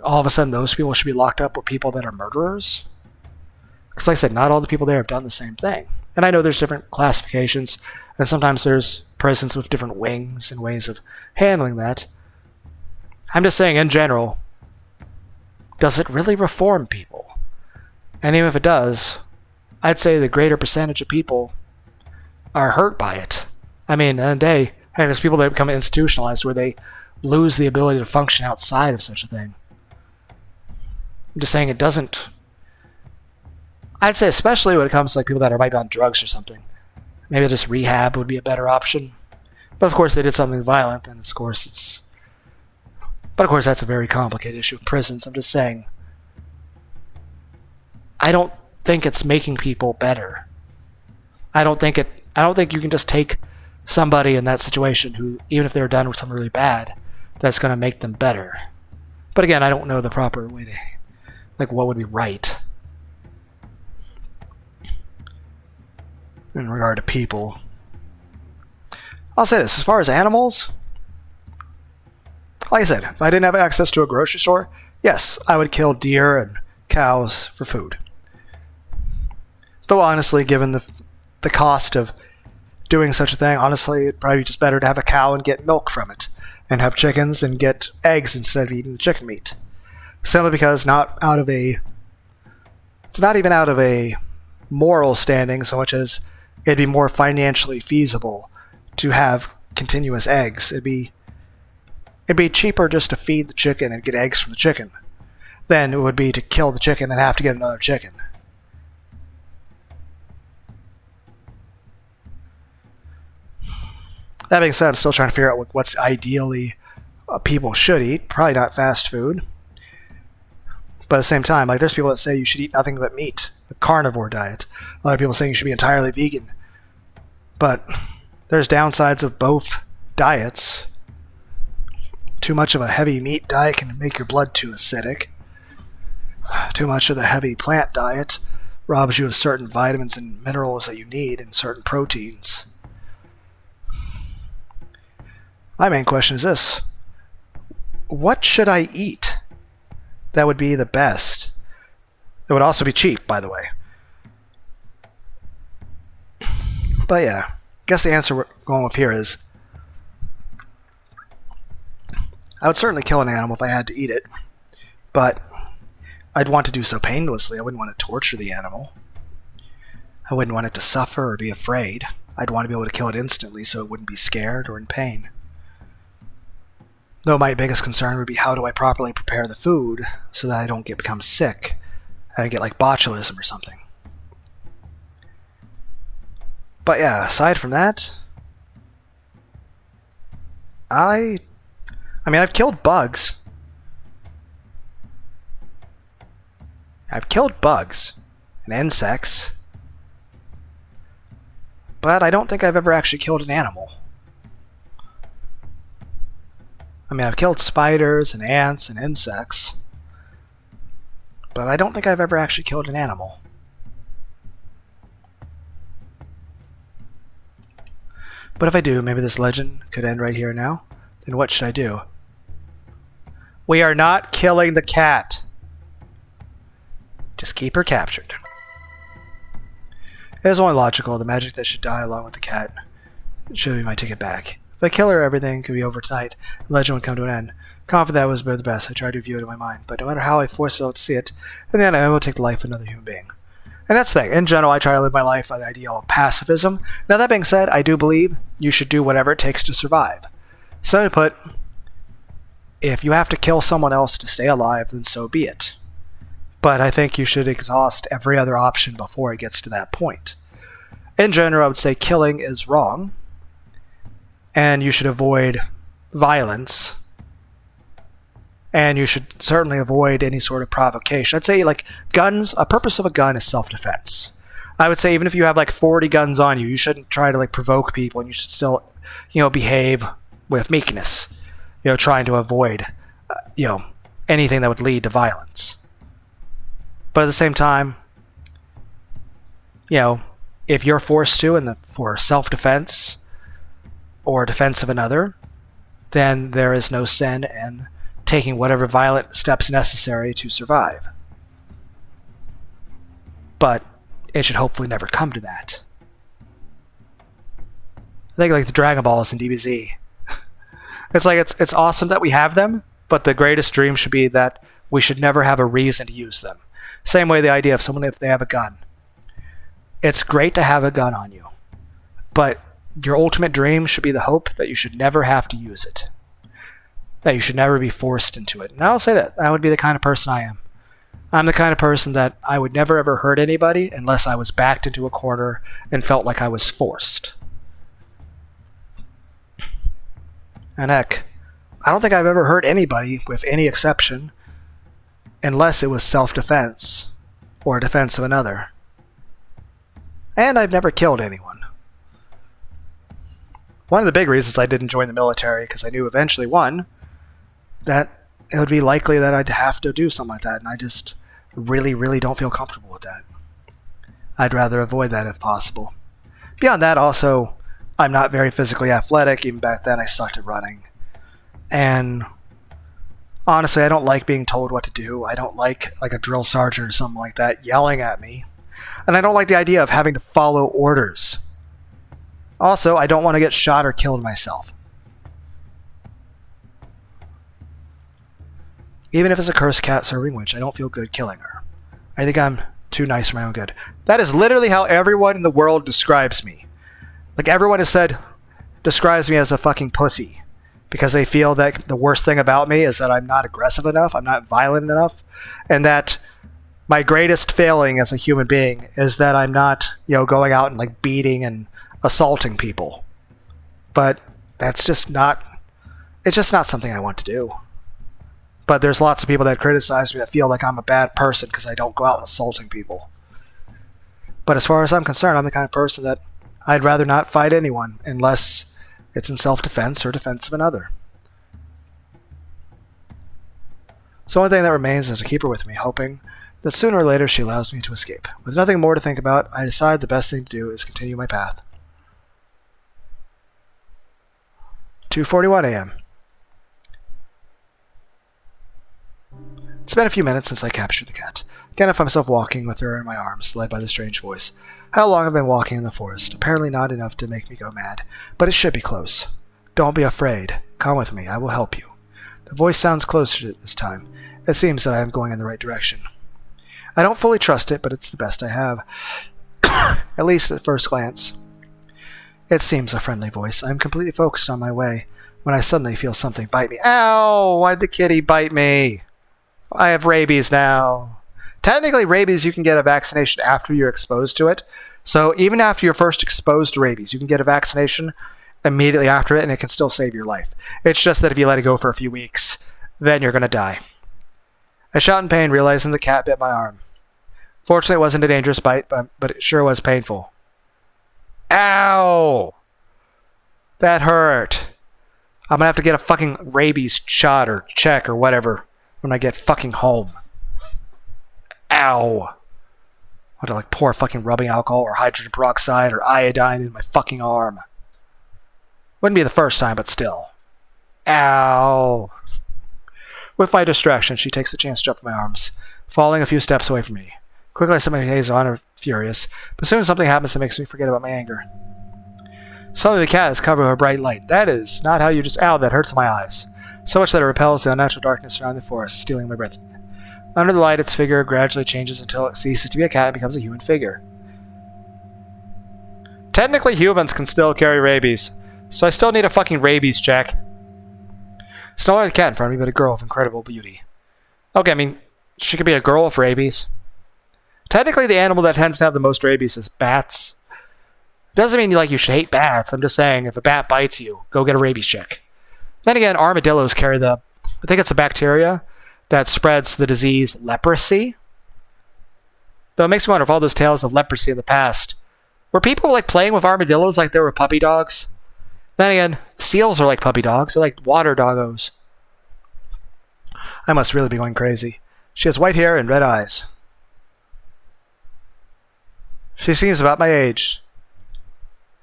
All of a sudden, those people should be locked up with people that are murderers? Because, like I said, not all the people there have done the same thing. And I know there's different classifications, and sometimes there's prisons with different wings and ways of handling that. I'm just saying, in general, does it really reform people? And even if it does, I'd say the greater percentage of people are hurt by it. I mean, at the end of the day, hey, there's people that become institutionalized where they lose the ability to function outside of such a thing. I'm just saying it doesn't. I'd say especially when it comes to, like, people that might be on drugs or something. Maybe just rehab would be a better option. But of course they did something violent, and of course it's... But of course that's a very complicated issue with prisons. I'm just saying, I don't think it's making people better. I don't think you can just take somebody in that situation who, even if they were done with something really bad, that's going to make them better. But again, I don't know the proper way to, like, what would be right in regard to people. I'll say this, as far as animals, like I said, if I didn't have access to a grocery store, yes, I would kill deer and cows for food. Though honestly, given the cost of doing such a thing, honestly, it'd probably be just better to have a cow and get milk from it, and have chickens and get eggs instead of eating the chicken meat. Simply because it's not even out of a moral standing so much as it'd be more financially feasible to have continuous eggs. It'd be cheaper just to feed the chicken and get eggs from the chicken than it would be to kill the chicken and have to get another chicken. That being said, I'm still trying to figure out what's ideally people should eat. Probably not fast food. But at the same time, like, there's people that say you should eat nothing but meat, the carnivore diet. A lot of people saying you should be entirely vegan. But there's downsides of both diets. Too much of a heavy meat diet can make your blood too acidic. Too much of the heavy plant diet robs you of certain vitamins and minerals that you need and certain proteins. My main question is this. What should I eat that would be the best? It would also be cheap, by the way. But yeah, I guess the answer we're going with here is I would certainly kill an animal if I had to eat it, but I'd want to do so painlessly. I wouldn't want to torture the animal. I wouldn't want it to suffer or be afraid. I'd want to be able to kill it instantly so it wouldn't be scared or in pain. Though my biggest concern would be how do I properly prepare the food so that I don't become sick. I get like botulism or something. But yeah, aside from that, I've killed bugs. I've killed bugs and insects. But I don't think I've ever actually killed an animal. I've killed spiders and ants and insects. But I don't think I've ever actually killed an animal. But if I do, maybe this legend could end right here now. Then what should I do? We are not killing the cat. Just keep her captured. It is only logical. The magic that should die along with the cat should be my ticket back. If I kill her, everything could be over tonight. The legend would come to an end. Confident that was the best, I tried to view it in my mind. But no matter how I force myself to see it, in the end I will take the life of another human being. And that's the thing. In general, I try to live my life by the ideal of pacifism. Now, that being said, I do believe you should do whatever it takes to survive. Simply put, if you have to kill someone else to stay alive, then so be it. But I think you should exhaust every other option before it gets to that point. In general, I would say killing is wrong, and you should avoid violence, and you should certainly avoid any sort of provocation. I'd say, like, guns, a purpose of a gun is self-defense. I would say even if you have, like, 40 guns on you, you shouldn't try to, like, provoke people, and you should still, behave with meekness, trying to avoid, anything that would lead to violence. But at the same time, if you're forced to, for self-defense or defense of another, then there is no sin in taking whatever violent steps necessary to survive. But it should hopefully never come to that. I think like the Dragon Balls in DBZ. It's like it's awesome that we have them, but the greatest dream should be that we should never have a reason to use them. Same way the idea of someone if they have a gun. It's great to have a gun on you, but your ultimate dream should be the hope that you should never have to use it. That you should never be forced into it. And I'll say that. I would be the kind of person I am. I'm the kind of person that I would never ever hurt anybody unless I was backed into a corner and felt like I was forced. And heck, I don't think I've ever hurt anybody with any exception unless it was self-defense or defense of another. And I've never killed anyone. One of the big reasons I didn't join the military because I knew eventually, one, that it would be likely that I'd have to do something like that, and I just really, really don't feel comfortable with that. I'd rather avoid that if possible. Beyond that, also, I'm not very physically athletic. Even back then, I sucked at running. And honestly, I don't like being told what to do. I don't like a drill sergeant or something like that yelling at me. And I don't like the idea of having to follow orders. Also, I don't want to get shot or killed myself. Even if it's a cursed cat serving witch, I don't feel good killing her. I think I'm too nice for my own good. That is literally how everyone in the world describes me. Like, everyone describes me as a fucking pussy. Because they feel that the worst thing about me is that I'm not aggressive enough, I'm not violent enough, and that my greatest failing as a human being is that I'm not, going out and like beating and assaulting people. But it's just not something I want to do. But there's lots of people that criticize me that feel like I'm a bad person because I don't go out assaulting people. But as far as I'm concerned, I'm the kind of person that I'd rather not fight anyone unless it's in self-defense or defense of another. So the only thing that remains is to keep her with me, hoping that sooner or later she allows me to escape. With nothing more to think about, I decide the best thing to do is continue my path. 2:41 a.m. It's been a few minutes since I captured the cat. Again, I find myself walking with her in my arms, led by the strange voice. How long I've been walking in the forest? Apparently not enough to make me go mad, but it should be close. Don't be afraid. Come with me. I will help you. The voice sounds closer this time. It seems that I am going in the right direction. I don't fully trust it, but it's the best I have. At least at first glance. It seems a friendly voice. I am completely focused on my way when I suddenly feel something bite me. Ow! Why'd the kitty bite me? I have rabies now. Technically, rabies, you can get a vaccination after you're exposed to it. So even after you're first exposed to rabies, you can get a vaccination immediately after it, and it can still save your life. It's just that if you let it go for a few weeks, then you're going to die. I shout in pain, realizing the cat bit my arm. Fortunately, it wasn't a dangerous bite, but it sure was painful. Ow! That hurt. I'm going to have to get a fucking rabies shot or check or whatever when I get fucking home. Ow. What, to pour fucking rubbing alcohol or hydrogen peroxide or iodine in my fucking arm? Wouldn't be the first time, but still. Ow. With my distraction, she takes a chance to jump in my arms, falling a few steps away from me. Quickly I set my gaze on her, furious, but soon something happens that makes me forget about my anger. Suddenly the cat is covered with a bright light. That is not how you just... Ow, that hurts my eyes. So much that it repels the unnatural darkness surrounding the forest, stealing my breath. Under the light, its figure gradually changes until it ceases to be a cat and becomes a human figure. Technically, humans can still carry rabies, so I still need a fucking rabies check. It's not only the cat in front of me, but a girl of incredible beauty. Okay, I mean, she could be a girl with rabies. Technically, the animal that tends to have the most rabies is bats. It doesn't mean you should hate bats. I'm just saying, if a bat bites you, go get a rabies check. Then again, armadillos carry I think it's a bacteria that spreads the disease leprosy. Though it makes me wonder if all those tales of leprosy in the past, were people playing with armadillos like they were puppy dogs? Then again, seals are like puppy dogs. They're like water doggos. I must really be going crazy. She has white hair and red eyes. She seems about my age.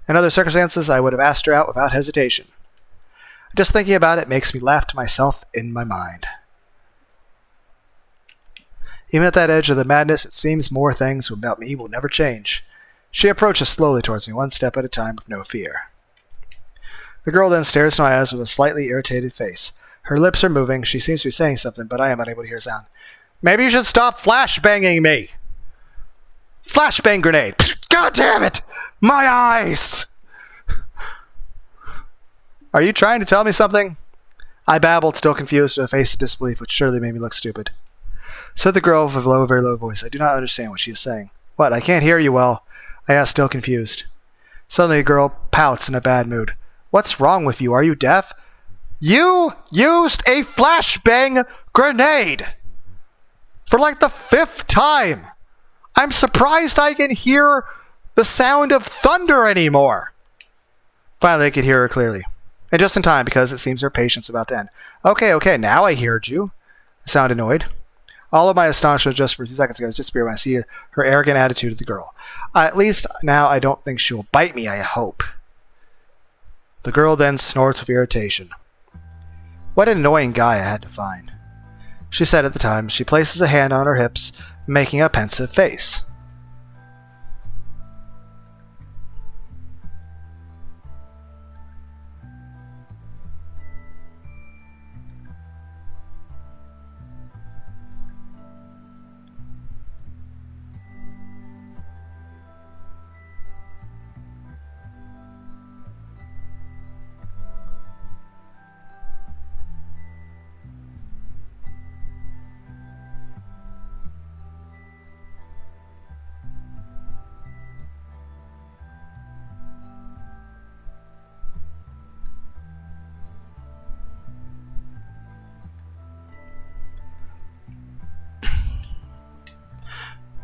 In other circumstances, I would have asked her out without hesitation. Just thinking about it makes me laugh to myself in my mind. Even at that edge of the madness, it seems more things about me will never change. She approaches slowly towards me, one step at a time with no fear. The girl then stares into my eyes with a slightly irritated face. Her lips are moving. She seems to be saying something, but I am unable to hear a sound. Maybe you should stop flashbanging me! Flashbang grenade! God damn it! My eyes! Are you trying to tell me something? I babbled, still confused, with a face of disbelief, which surely made me look stupid. Said the girl with a low, very low voice. I do not understand what she is saying. What? I can't hear you well. I asked, still confused. Suddenly the girl pouts in a bad mood. What's wrong with you? Are you deaf? You used a flashbang grenade! For the 5th time! I'm surprised I can hear the sound of thunder anymore! Finally, I could hear her clearly. And just in time, because it seems her patience is about to end. Okay, now I heard you. I sound annoyed. All of my astonishment just for 2 seconds ago was disappeared when I see her arrogant attitude of the girl. At least now I don't think she'll bite me, I hope. The girl then snorts with irritation. What an annoying guy I had to find. She said at the time. She places a hand on her hips, making a pensive face.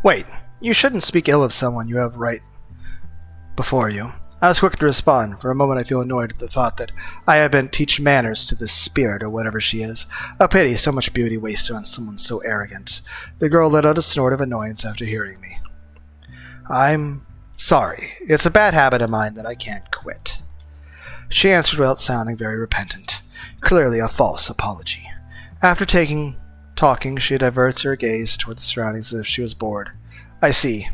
Wait, you shouldn't speak ill of someone you have right before you. I was quick to respond. For a moment I feel annoyed at the thought that I have been teach manners to this spirit, or whatever she is. A pity, so much beauty wasted on someone so arrogant. The girl let out a snort of annoyance after hearing me. I'm sorry. It's a bad habit of mine that I can't quit. She answered without sounding very repentant. Clearly a false apology. After talking, she diverts her gaze toward the surroundings as if she was bored. I see.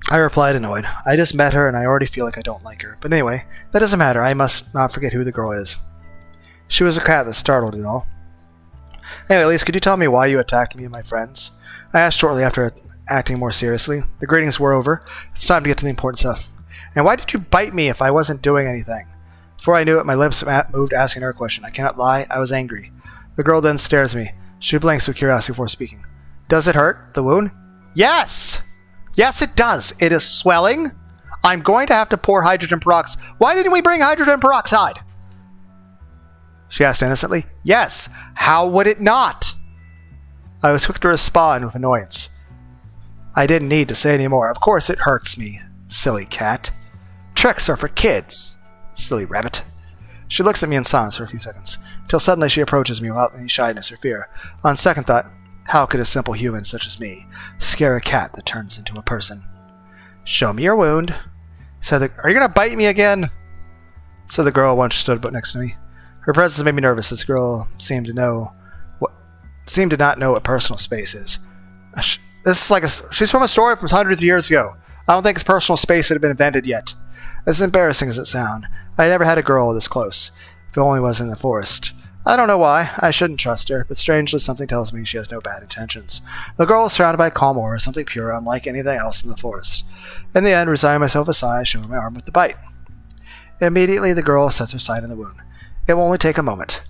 I replied, annoyed. I just met her and I already feel like I don't like her. But anyway, that doesn't matter. I must not forget who the girl is. She was a cat that startled it all. Anyway, Elise, could you tell me why you attacked me and my friends? I asked shortly after acting more seriously. The greetings were over. It's time to get to the important stuff. And why did you bite me if I wasn't doing anything? Before I knew it, my lips moved asking her a question. I cannot lie. I was angry. The girl then stares at me. She blinks with curiosity before speaking. Does it hurt? The wound? Yes! Yes, it does. It is swelling. I'm going to have to pour hydrogen peroxide. Why didn't we bring hydrogen peroxide? She asked innocently. Yes. How would it not? I was quick to respond with annoyance. I didn't need to say any more. Of course it hurts me, silly cat. Tricks are for kids, silly rabbit. She looks at me in silence for a few seconds, until suddenly she approaches me without any shyness or fear. On second thought, how could a simple human such as me scare a cat that turns into a person? Show me your wound. Are you going to bite me again? Said the girl once stood next to me. Her presence made me nervous. This girl seemed to not know what personal space is. This is she's from a story from hundreds of years ago. I don't think personal space had been invented yet. As embarrassing as it sounds, I had never had a girl this close. If it only was in the forest. I don't know why. I shouldn't trust her, but strangely something tells me she has no bad intentions. The girl was surrounded by calm aura, something pure, unlike anything else in the forest. In the end, resigning myself aside, I showed my arm with the bite. Immediately, the girl sets her sight on the wound. It will only take a moment,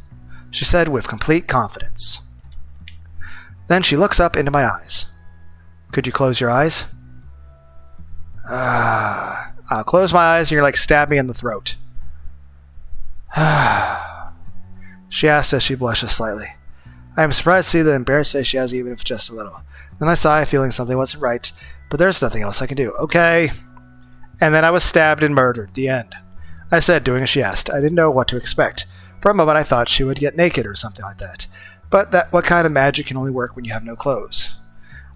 she said with complete confidence. Then she looks up into my eyes. Could you close your eyes? I'll close my eyes and you're stab me in the throat. She asked as she blushes slightly. I am surprised to see the embarrassed face she has, even if just a little. Then I sigh, feeling something wasn't right, but there's nothing else I can do. Okay. And then I was stabbed and murdered. The end. I said, doing as she asked. I didn't know what to expect. For a moment I thought she would get naked or something like that. But what kind of magic can only work when you have no clothes?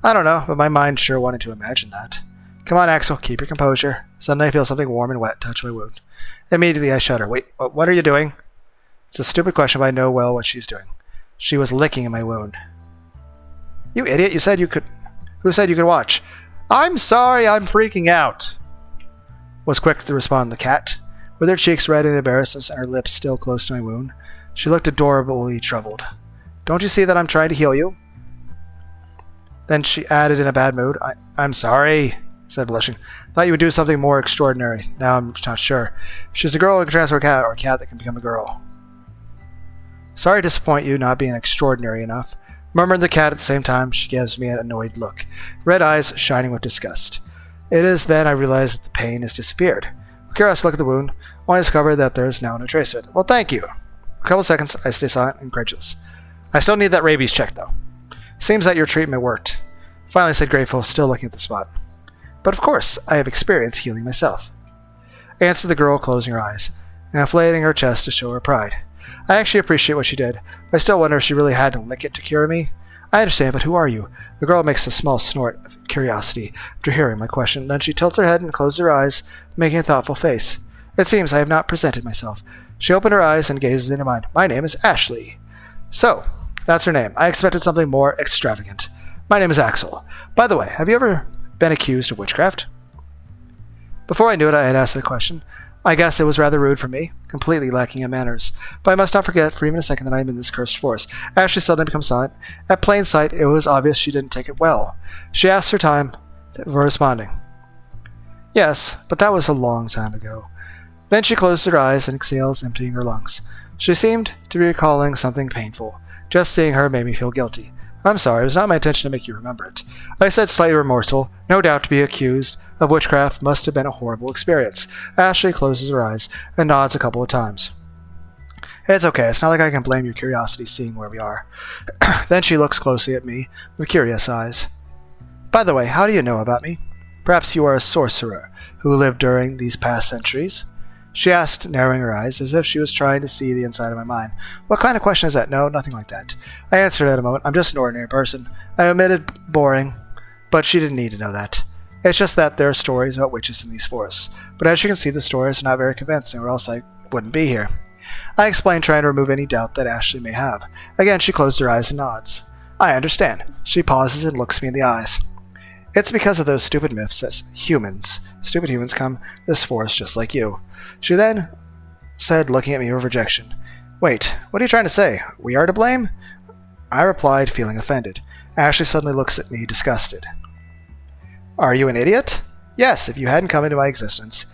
I don't know, but my mind sure wanted to imagine that. Come on, Axel, keep your composure. Suddenly I feel something warm and wet touch my wound. Immediately I shudder. Wait, what are you doing? It's a stupid question, but I know well what she's doing. She was licking my wound. You idiot, you said you could... Who said you could watch? I'm sorry, I'm freaking out, was quick to respond the cat. With her cheeks red in embarrassment and her lips still close to my wound, she looked adorably troubled. Don't you see that I'm trying to heal you? Then she added in a bad mood, I'm sorry, said blushing. Thought you would do something more extraordinary. Now I'm not sure. She's a girl who can transfer a cat, or a cat that can become a girl. Sorry to disappoint you not being extraordinary enough, murmured the cat at the same time she gives me an annoyed look, red eyes shining with disgust. It is then I realize that the pain has disappeared. With curious look at the wound, I discover that there is now no trace of it. Well, thank you. For a couple seconds, I stay silent and incredulous. I still need that rabies check, though. Seems that your treatment worked. Finally said grateful, still looking at the spot. But of course, I have experience healing myself. Answered the girl, closing her eyes, and inflating her chest to show her pride. I actually appreciate what she did, but I still wonder if she really had to lick it to cure me. I understand, but who are you? The girl makes a small snort of curiosity after hearing my question. Then she tilts her head and closes her eyes, making a thoughtful face. It seems I have not presented myself. She opened her eyes and gazes into mine. My name is Ashley. So, that's her name. I expected something more extravagant. My name is Axel. By the way, have you ever been accused of witchcraft? Before I knew it, I had asked the question. I guess it was rather rude for me, completely lacking in manners. But I must not forget for even a second that I am in this cursed forest. Ashley suddenly becomes silent. At plain sight, it was obvious she didn't take it well. She asked her time for responding. Yes, but that was a long time ago. Then she closed her eyes and exhales, emptying her lungs. She seemed to be recalling something painful. Just seeing her made me feel guilty. I'm sorry, it was not my intention to make you remember it. I said, slightly remorseful. No doubt to be accused of witchcraft must have been a horrible experience. Ashley closes her eyes and nods a couple of times. It's okay, it's not like I can blame your curiosity seeing where we are. Then she looks closely at me with curious eyes. By the way, how do you know about me? Perhaps you are a sorcerer who lived during these past centuries? She asked, narrowing her eyes, as if she was trying to see the inside of my mind. What kind of question is that? No, nothing like that. I answered at a moment. I'm just an ordinary person. I omitted boring, but she didn't need to know that. It's just that there are stories about witches in these forests, but as you can see, the stories are not very convincing, or else I wouldn't be here. I explained, trying to remove any doubt that Ashley may have. Again, she closed her eyes and nods. I understand. She pauses and looks me in the eyes. It's because of those stupid myths that stupid humans come to this forest just like you. She then said, looking at me with rejection, Wait, what are you trying to say? We are to blame? I replied, feeling offended. Ashley suddenly looks at me, disgusted. Are you an idiot? Yes, if you hadn't come into my existence.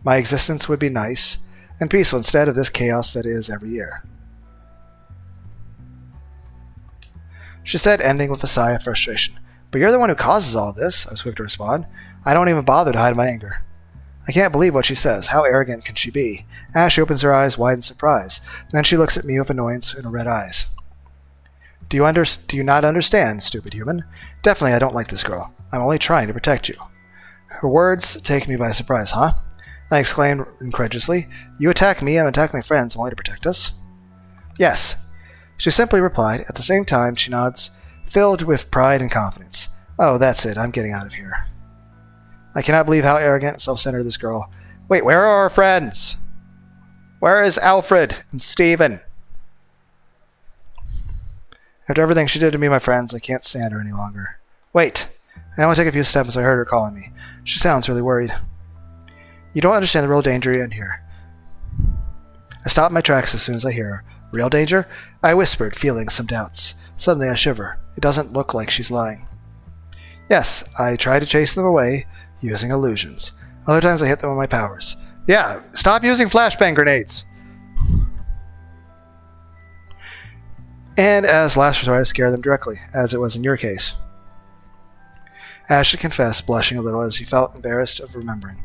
My existence would be nice and peaceful instead of this chaos that is every year. She said, ending with a sigh of frustration. But you're the one who causes all this, I was quick to respond. I don't even bother to hide my anger. I can't believe what she says. How arrogant can she be? Ashley opens her eyes wide in surprise. Then she looks at me with annoyance in her red eyes. Do you not understand, stupid human? Definitely I don't like this girl. I'm only trying to protect you. Her words take me by surprise, huh? I exclaimed incredulously. You attack me and attack my friends only to protect us? Yes. She simply replied. At the same time, she nods, filled with pride and confidence. Oh, that's it. I'm getting out of here. I cannot believe how arrogant and self-centered this girl. Wait, where are our friends? Where is Alfred and Stephen? After everything she did to me and my friends, I can't stand her any longer. Wait. I only took a few steps as I heard her calling me. She sounds really worried. You don't understand the real danger in here. I stop in my tracks as soon as I hear her. Real danger? I whispered, feeling some doubts. Suddenly I shiver. It doesn't look like she's lying. Yes, I try to chase them away using illusions. Other times I hit them with my powers. Yeah, stop using flashbang grenades! And as last resort, I scare them directly, as it was in your case. Ashley confessed, blushing a little as she felt embarrassed of remembering.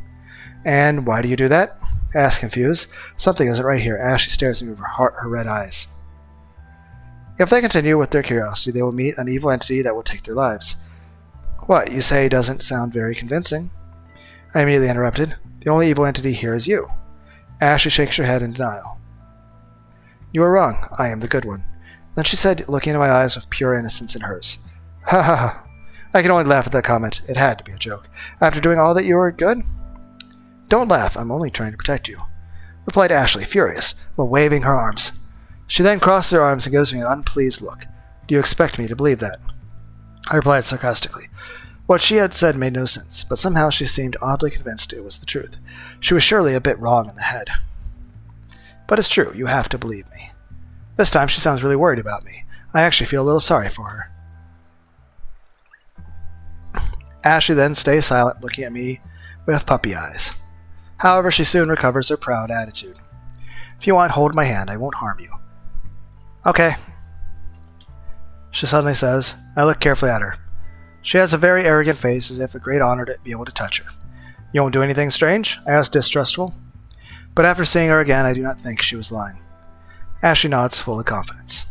And why do you do that? I asked, confused. Something isn't right here. Ashley stares at me with her red eyes. If they continue with their curiosity, they will meet an evil entity that will take their lives. What you say doesn't sound very convincing. I immediately interrupted. The only evil entity here is you. Ashley shakes her head in denial. You are wrong. I am the good one. Then she said, looking into my eyes with pure innocence in hers. Ha ha ha. I can only laugh at that comment. It had to be a joke. After doing all that, you were good? Don't laugh. I'm only trying to protect you, replied Ashley, furious, while waving her arms. She then crosses her arms and gives me an unpleased look. Do you expect me to believe that? I replied sarcastically. What she had said made no sense, but somehow she seemed oddly convinced it was the truth. She was surely a bit wrong in the head. But it's true. You have to believe me. This time she sounds really worried about me. I actually feel a little sorry for her. Ashley then stays silent, looking at me with puppy eyes. However, she soon recovers her proud attitude. If you want, hold my hand. I won't harm you. Okay, she suddenly says. I look carefully at her. She has a very arrogant face, as if a great honor to be able to touch her. You won't do anything strange? I asked, distrustful. But after seeing her again, I do not think she was lying. Ashley nods, full of confidence.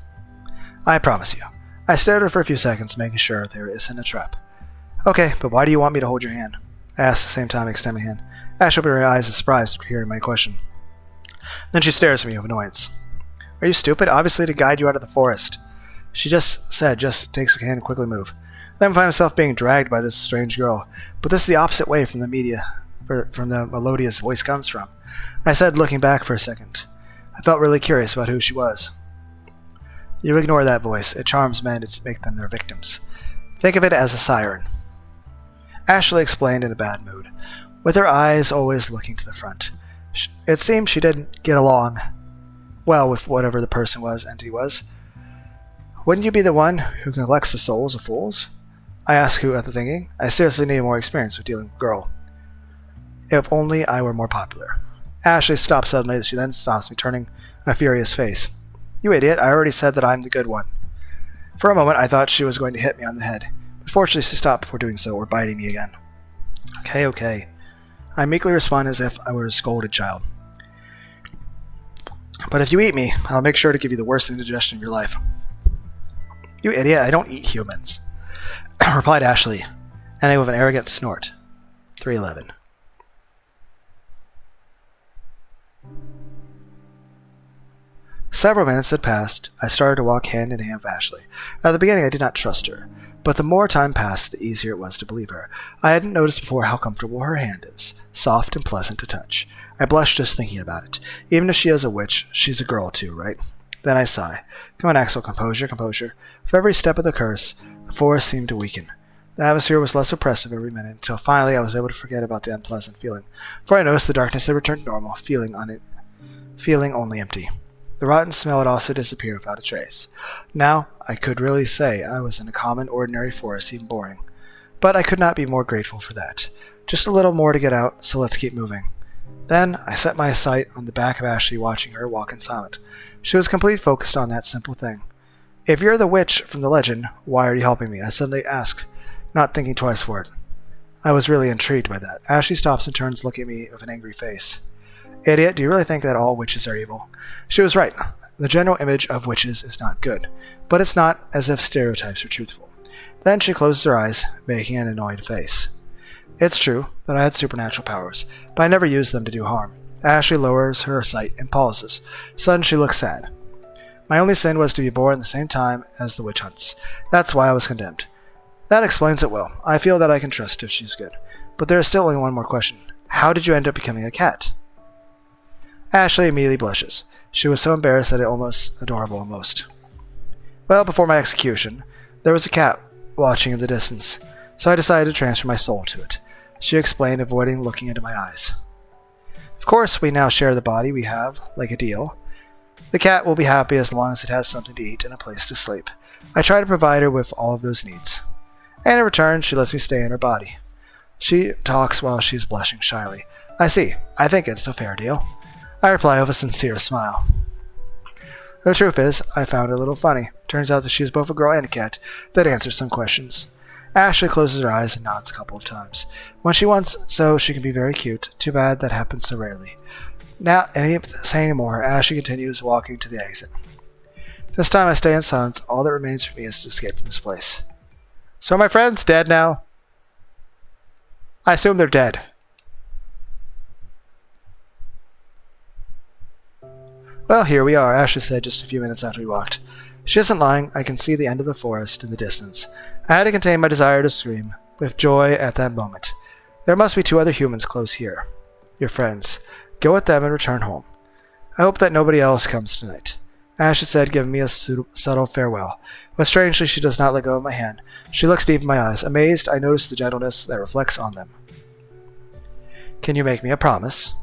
I promise you. I stared at her for a few seconds, making sure there isn't a trap. Okay, but why do you want me to hold your hand? I asked at the same time, extending my hand. Ashley opened her eyes in surprise after hearing my question. Then she stares at me with annoyance. Are you stupid? Obviously to guide you out of the forest. She just takes her hand and quickly move. Then I find myself being dragged by this strange girl, but this is the opposite way from the melodious voice comes from. I said, looking back for a second. I felt really curious about who she was. You ignore that voice. It charms men to make them their victims. Think of it as a siren. Ashley explained in a bad mood, with her eyes always looking to the front. It seemed she didn't get along well with whatever the entity was. Wouldn't you be the one who collects the souls of fools? I asked, who after thinking. I seriously need more experience with dealing with a girl. If only I were more popular. Ashley stopped suddenly. She then stops me, turning a furious face. You idiot, I already said that I'm the good one. For a moment, I thought she was going to hit me on the head, but fortunately she stopped before doing so, or biting me again. Okay. I meekly respond as if I were a scolded child. But if you eat me, I'll make sure to give you the worst indigestion of your life. You idiot, I don't eat humans, replied Ashley, ending with an arrogant snort. 311. Several minutes had passed. I started to walk hand in hand with Ashley. At the beginning, I did not trust her, but the more time passed, the easier it was to believe her. I hadn't noticed before how comfortable her hand is, soft and pleasant to touch. I blushed just thinking about it. Even if she is a witch, she's a girl too, right? Then I sigh. Come on, Axel, composure, composure. With every step of the curse, the forest seemed to weaken. The atmosphere was less oppressive every minute, until finally I was able to forget about the unpleasant feeling. For I noticed the darkness had returned to normal, feeling only empty. The rotten smell had also disappeared without a trace. Now, I could really say I was in a common, ordinary forest, even boring. But I could not be more grateful for that. Just a little more to get out, so let's keep moving. Then, I set my sight on the back of Ashley, watching her walk in silence. She was completely focused on that simple thing. If you're the witch from the legend, why are you helping me? I suddenly asked, not thinking twice for it. I was really intrigued by that. Ashley stops and turns, looking at me with an angry face. Idiot, do you really think that all witches are evil? She was right. The general image of witches is not good, but it's not as if stereotypes are truthful. Then she closes her eyes, making an annoyed face. It's true that I had supernatural powers, but I never used them to do harm. Ashley lowers her sight and pauses. Suddenly she looks sad. My only sin was to be born at the same time as the witch hunts. That's why I was condemned. That explains it well. I feel that I can trust if she's good. But there is still only one more question. How did you end up becoming a cat? Ashley immediately blushes. She was so embarrassed that it almost adorable almost. Well, before my execution, there was a cat watching in the distance, so I decided to transfer my soul to it. She explained, avoiding looking into my eyes. Of course, we now share the body we have, like a deal. The cat will be happy as long as it has something to eat and a place to sleep. I try to provide her with all of those needs. And in return, she lets me stay in her body. She talks while she's blushing shyly. I see. I think it's a fair deal. I reply with a sincere smile. The truth is, I found it a little funny. Turns out that she is both a girl and a cat that answers some questions. Ashley closes her eyes and nods a couple of times. When she wants so, she can be very cute. Too bad that happens so rarely. Now, ain't saying anymore, Ashley continues walking to the exit. This time I stay in silence. All that remains for me is to escape from this place. So my friend's dead now? I assume they're dead. Well, here we are, Ashley said just a few minutes after we walked. She isn't lying. I can see the end of the forest in the distance. I had to contain my desire to scream with joy at that moment. There must be 2 other humans close here. Your friends. Go with them and return home. I hope that nobody else comes tonight. Ashley said, giving me a subtle farewell. But strangely, she does not let go of my hand. She looks deep in my eyes. Amazed, I notice the gentleness that reflects on them. Can you make me a promise?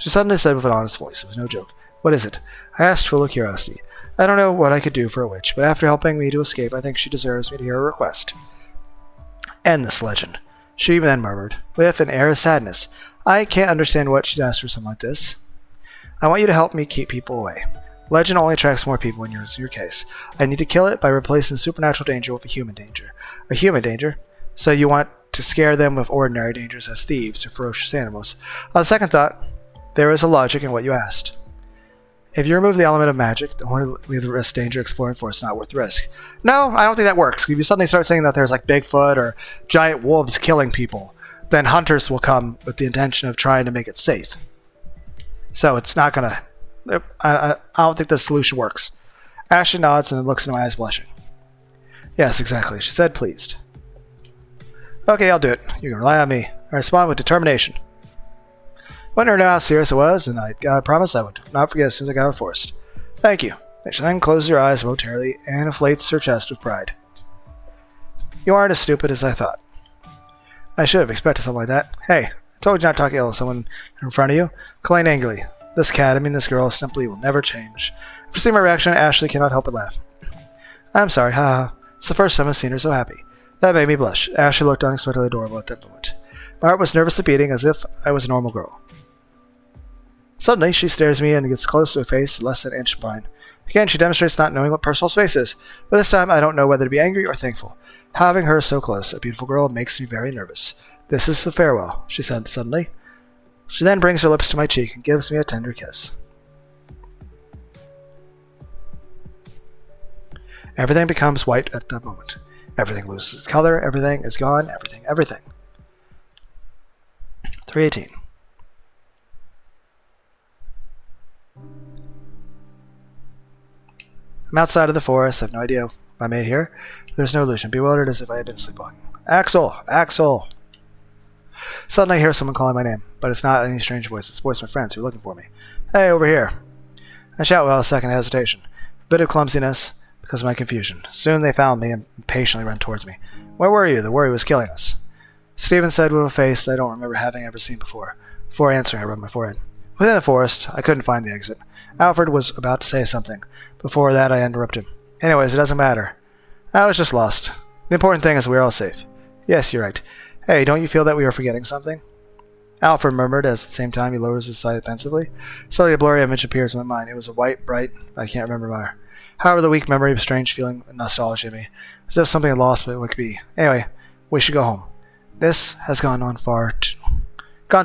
She suddenly said with an honest voice. It was no joke. What is it? I asked full of curiosity. I don't know what I could do for a witch, but after helping me to escape, I think she deserves me to hear her request. End this legend. She then murmured, with an air of sadness. I can't understand what she's asked for something like this. I want you to help me keep people away. Legend only attracts more people in your case. I need to kill it by replacing supernatural danger with a human danger. A human danger? So you want to scare them with ordinary dangers as thieves or ferocious animals. On second thought, there is a logic in what you asked. If you remove the element of magic, the only leave the risk danger exploring for it's not worth the risk. No, I don't think that works. If you suddenly start saying that there's like Bigfoot or giant wolves killing people, then hunters will come with the intention of trying to make it safe. So it's not gonna... I don't think this solution works. Ashley nods and then looks into my eyes, blushing. Yes, exactly. She said, pleased. Okay, I'll do it. You can rely on me. I respond with determination. I wanted her to know how serious it was, and I got a promise I would not forget as soon as I got out of the forest. Thank you. She then closes her eyes momentarily and inflates her chest with pride. You aren't as stupid as I thought. I should have expected something like that. Hey, I told you not to talk ill of someone in front of you. Complained angrily. This this girl, simply will never change. After seeing my reaction, Ashley cannot help but laugh. I'm sorry, haha. It's the first time I've seen her so happy. That made me blush. Ashley looked unexpectedly adorable at that moment. My heart was nervously beating as if I was a normal girl. Suddenly, she stares at me and gets close to her face, less than an inch behind. Again, she demonstrates not knowing what personal space is, but this time I don't know whether to be angry or thankful. Having her so close, a beautiful girl, makes me very nervous. This is the farewell, she said suddenly. She then brings her lips to my cheek and gives me a tender kiss. Everything becomes white at that moment. Everything loses its color, everything is gone, everything. 318. I'm outside of the forest. I have no idea why I made here. There's no illusion. Bewildered as if I had been sleepwalking. Axel! Axel! Suddenly I hear someone calling my name, but it's not any strange voice. It's the voice of my friends who are looking for me. Hey, over here. I shout without a second hesitation. A bit of clumsiness because of my confusion. Soon they found me and impatiently ran towards me. Where were you? The worry was killing us. Stephen said with a face that I don't remember having ever seen before. Before answering, I rubbed my forehead. Within the forest, I couldn't find the exit. Alfred was about to say something. Before that, I interrupted him. Anyways, it doesn't matter. I was just lost. The important thing is we're all safe. Yes, you're right. Hey, don't you feel that we are forgetting something? Alfred murmured as at the same time he lowers his sight pensively. Suddenly a blurry image appears in my mind. It was a white, bright, I can't remember more. However, the weak memory of a strange feeling of nostalgia in me, as if something had lost but what could be. Anyway, we should go home. This has gone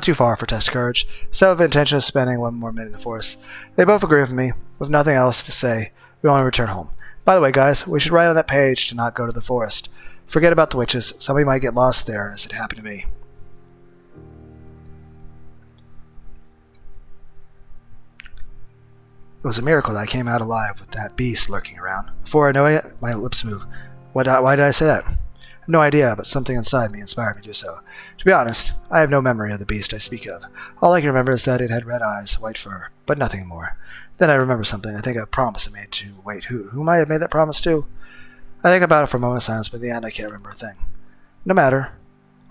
too far for test courage, so with the intention of spending one more minute in the forest. They both agree with me. With nothing else to say, we only return home. By the way, guys, we should write on that page to not go to the forest. Forget about the witches. Somebody might get lost there, as it happened to me. It was a miracle that I came out alive with that beast lurking around. Before I know it, my lips move. Why did I say that? I have no idea, but something inside me inspired me to do so. To be honest, I have no memory of the beast I speak of. All I can remember is that it had red eyes, white fur, but nothing more. Then I remember something. I think a promise I made to... Wait, who might have made that promise to? I think about it for a moment of silence, but in the end I can't remember a thing. No matter.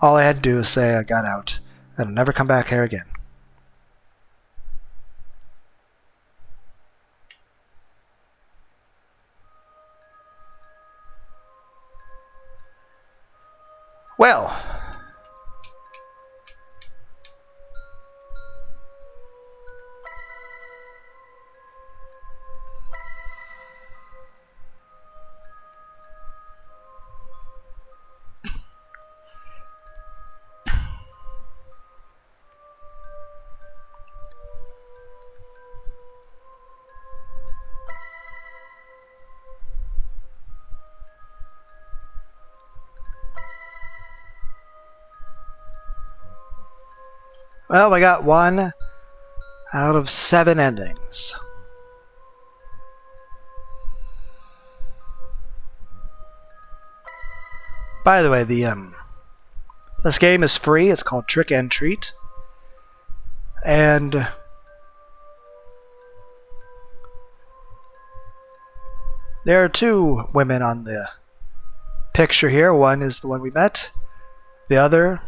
All I had to do was say I got out, and I'll never come back here again. Well, I got 1 out of 7 endings. By the way, this game is free. It's called Trick and Treat. And there are 2 women on the picture here. One is the one we met. The other,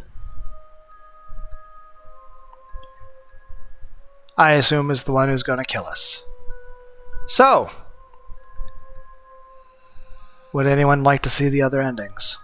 I assume, is the one who's going to kill us. So, would anyone like to see the other endings?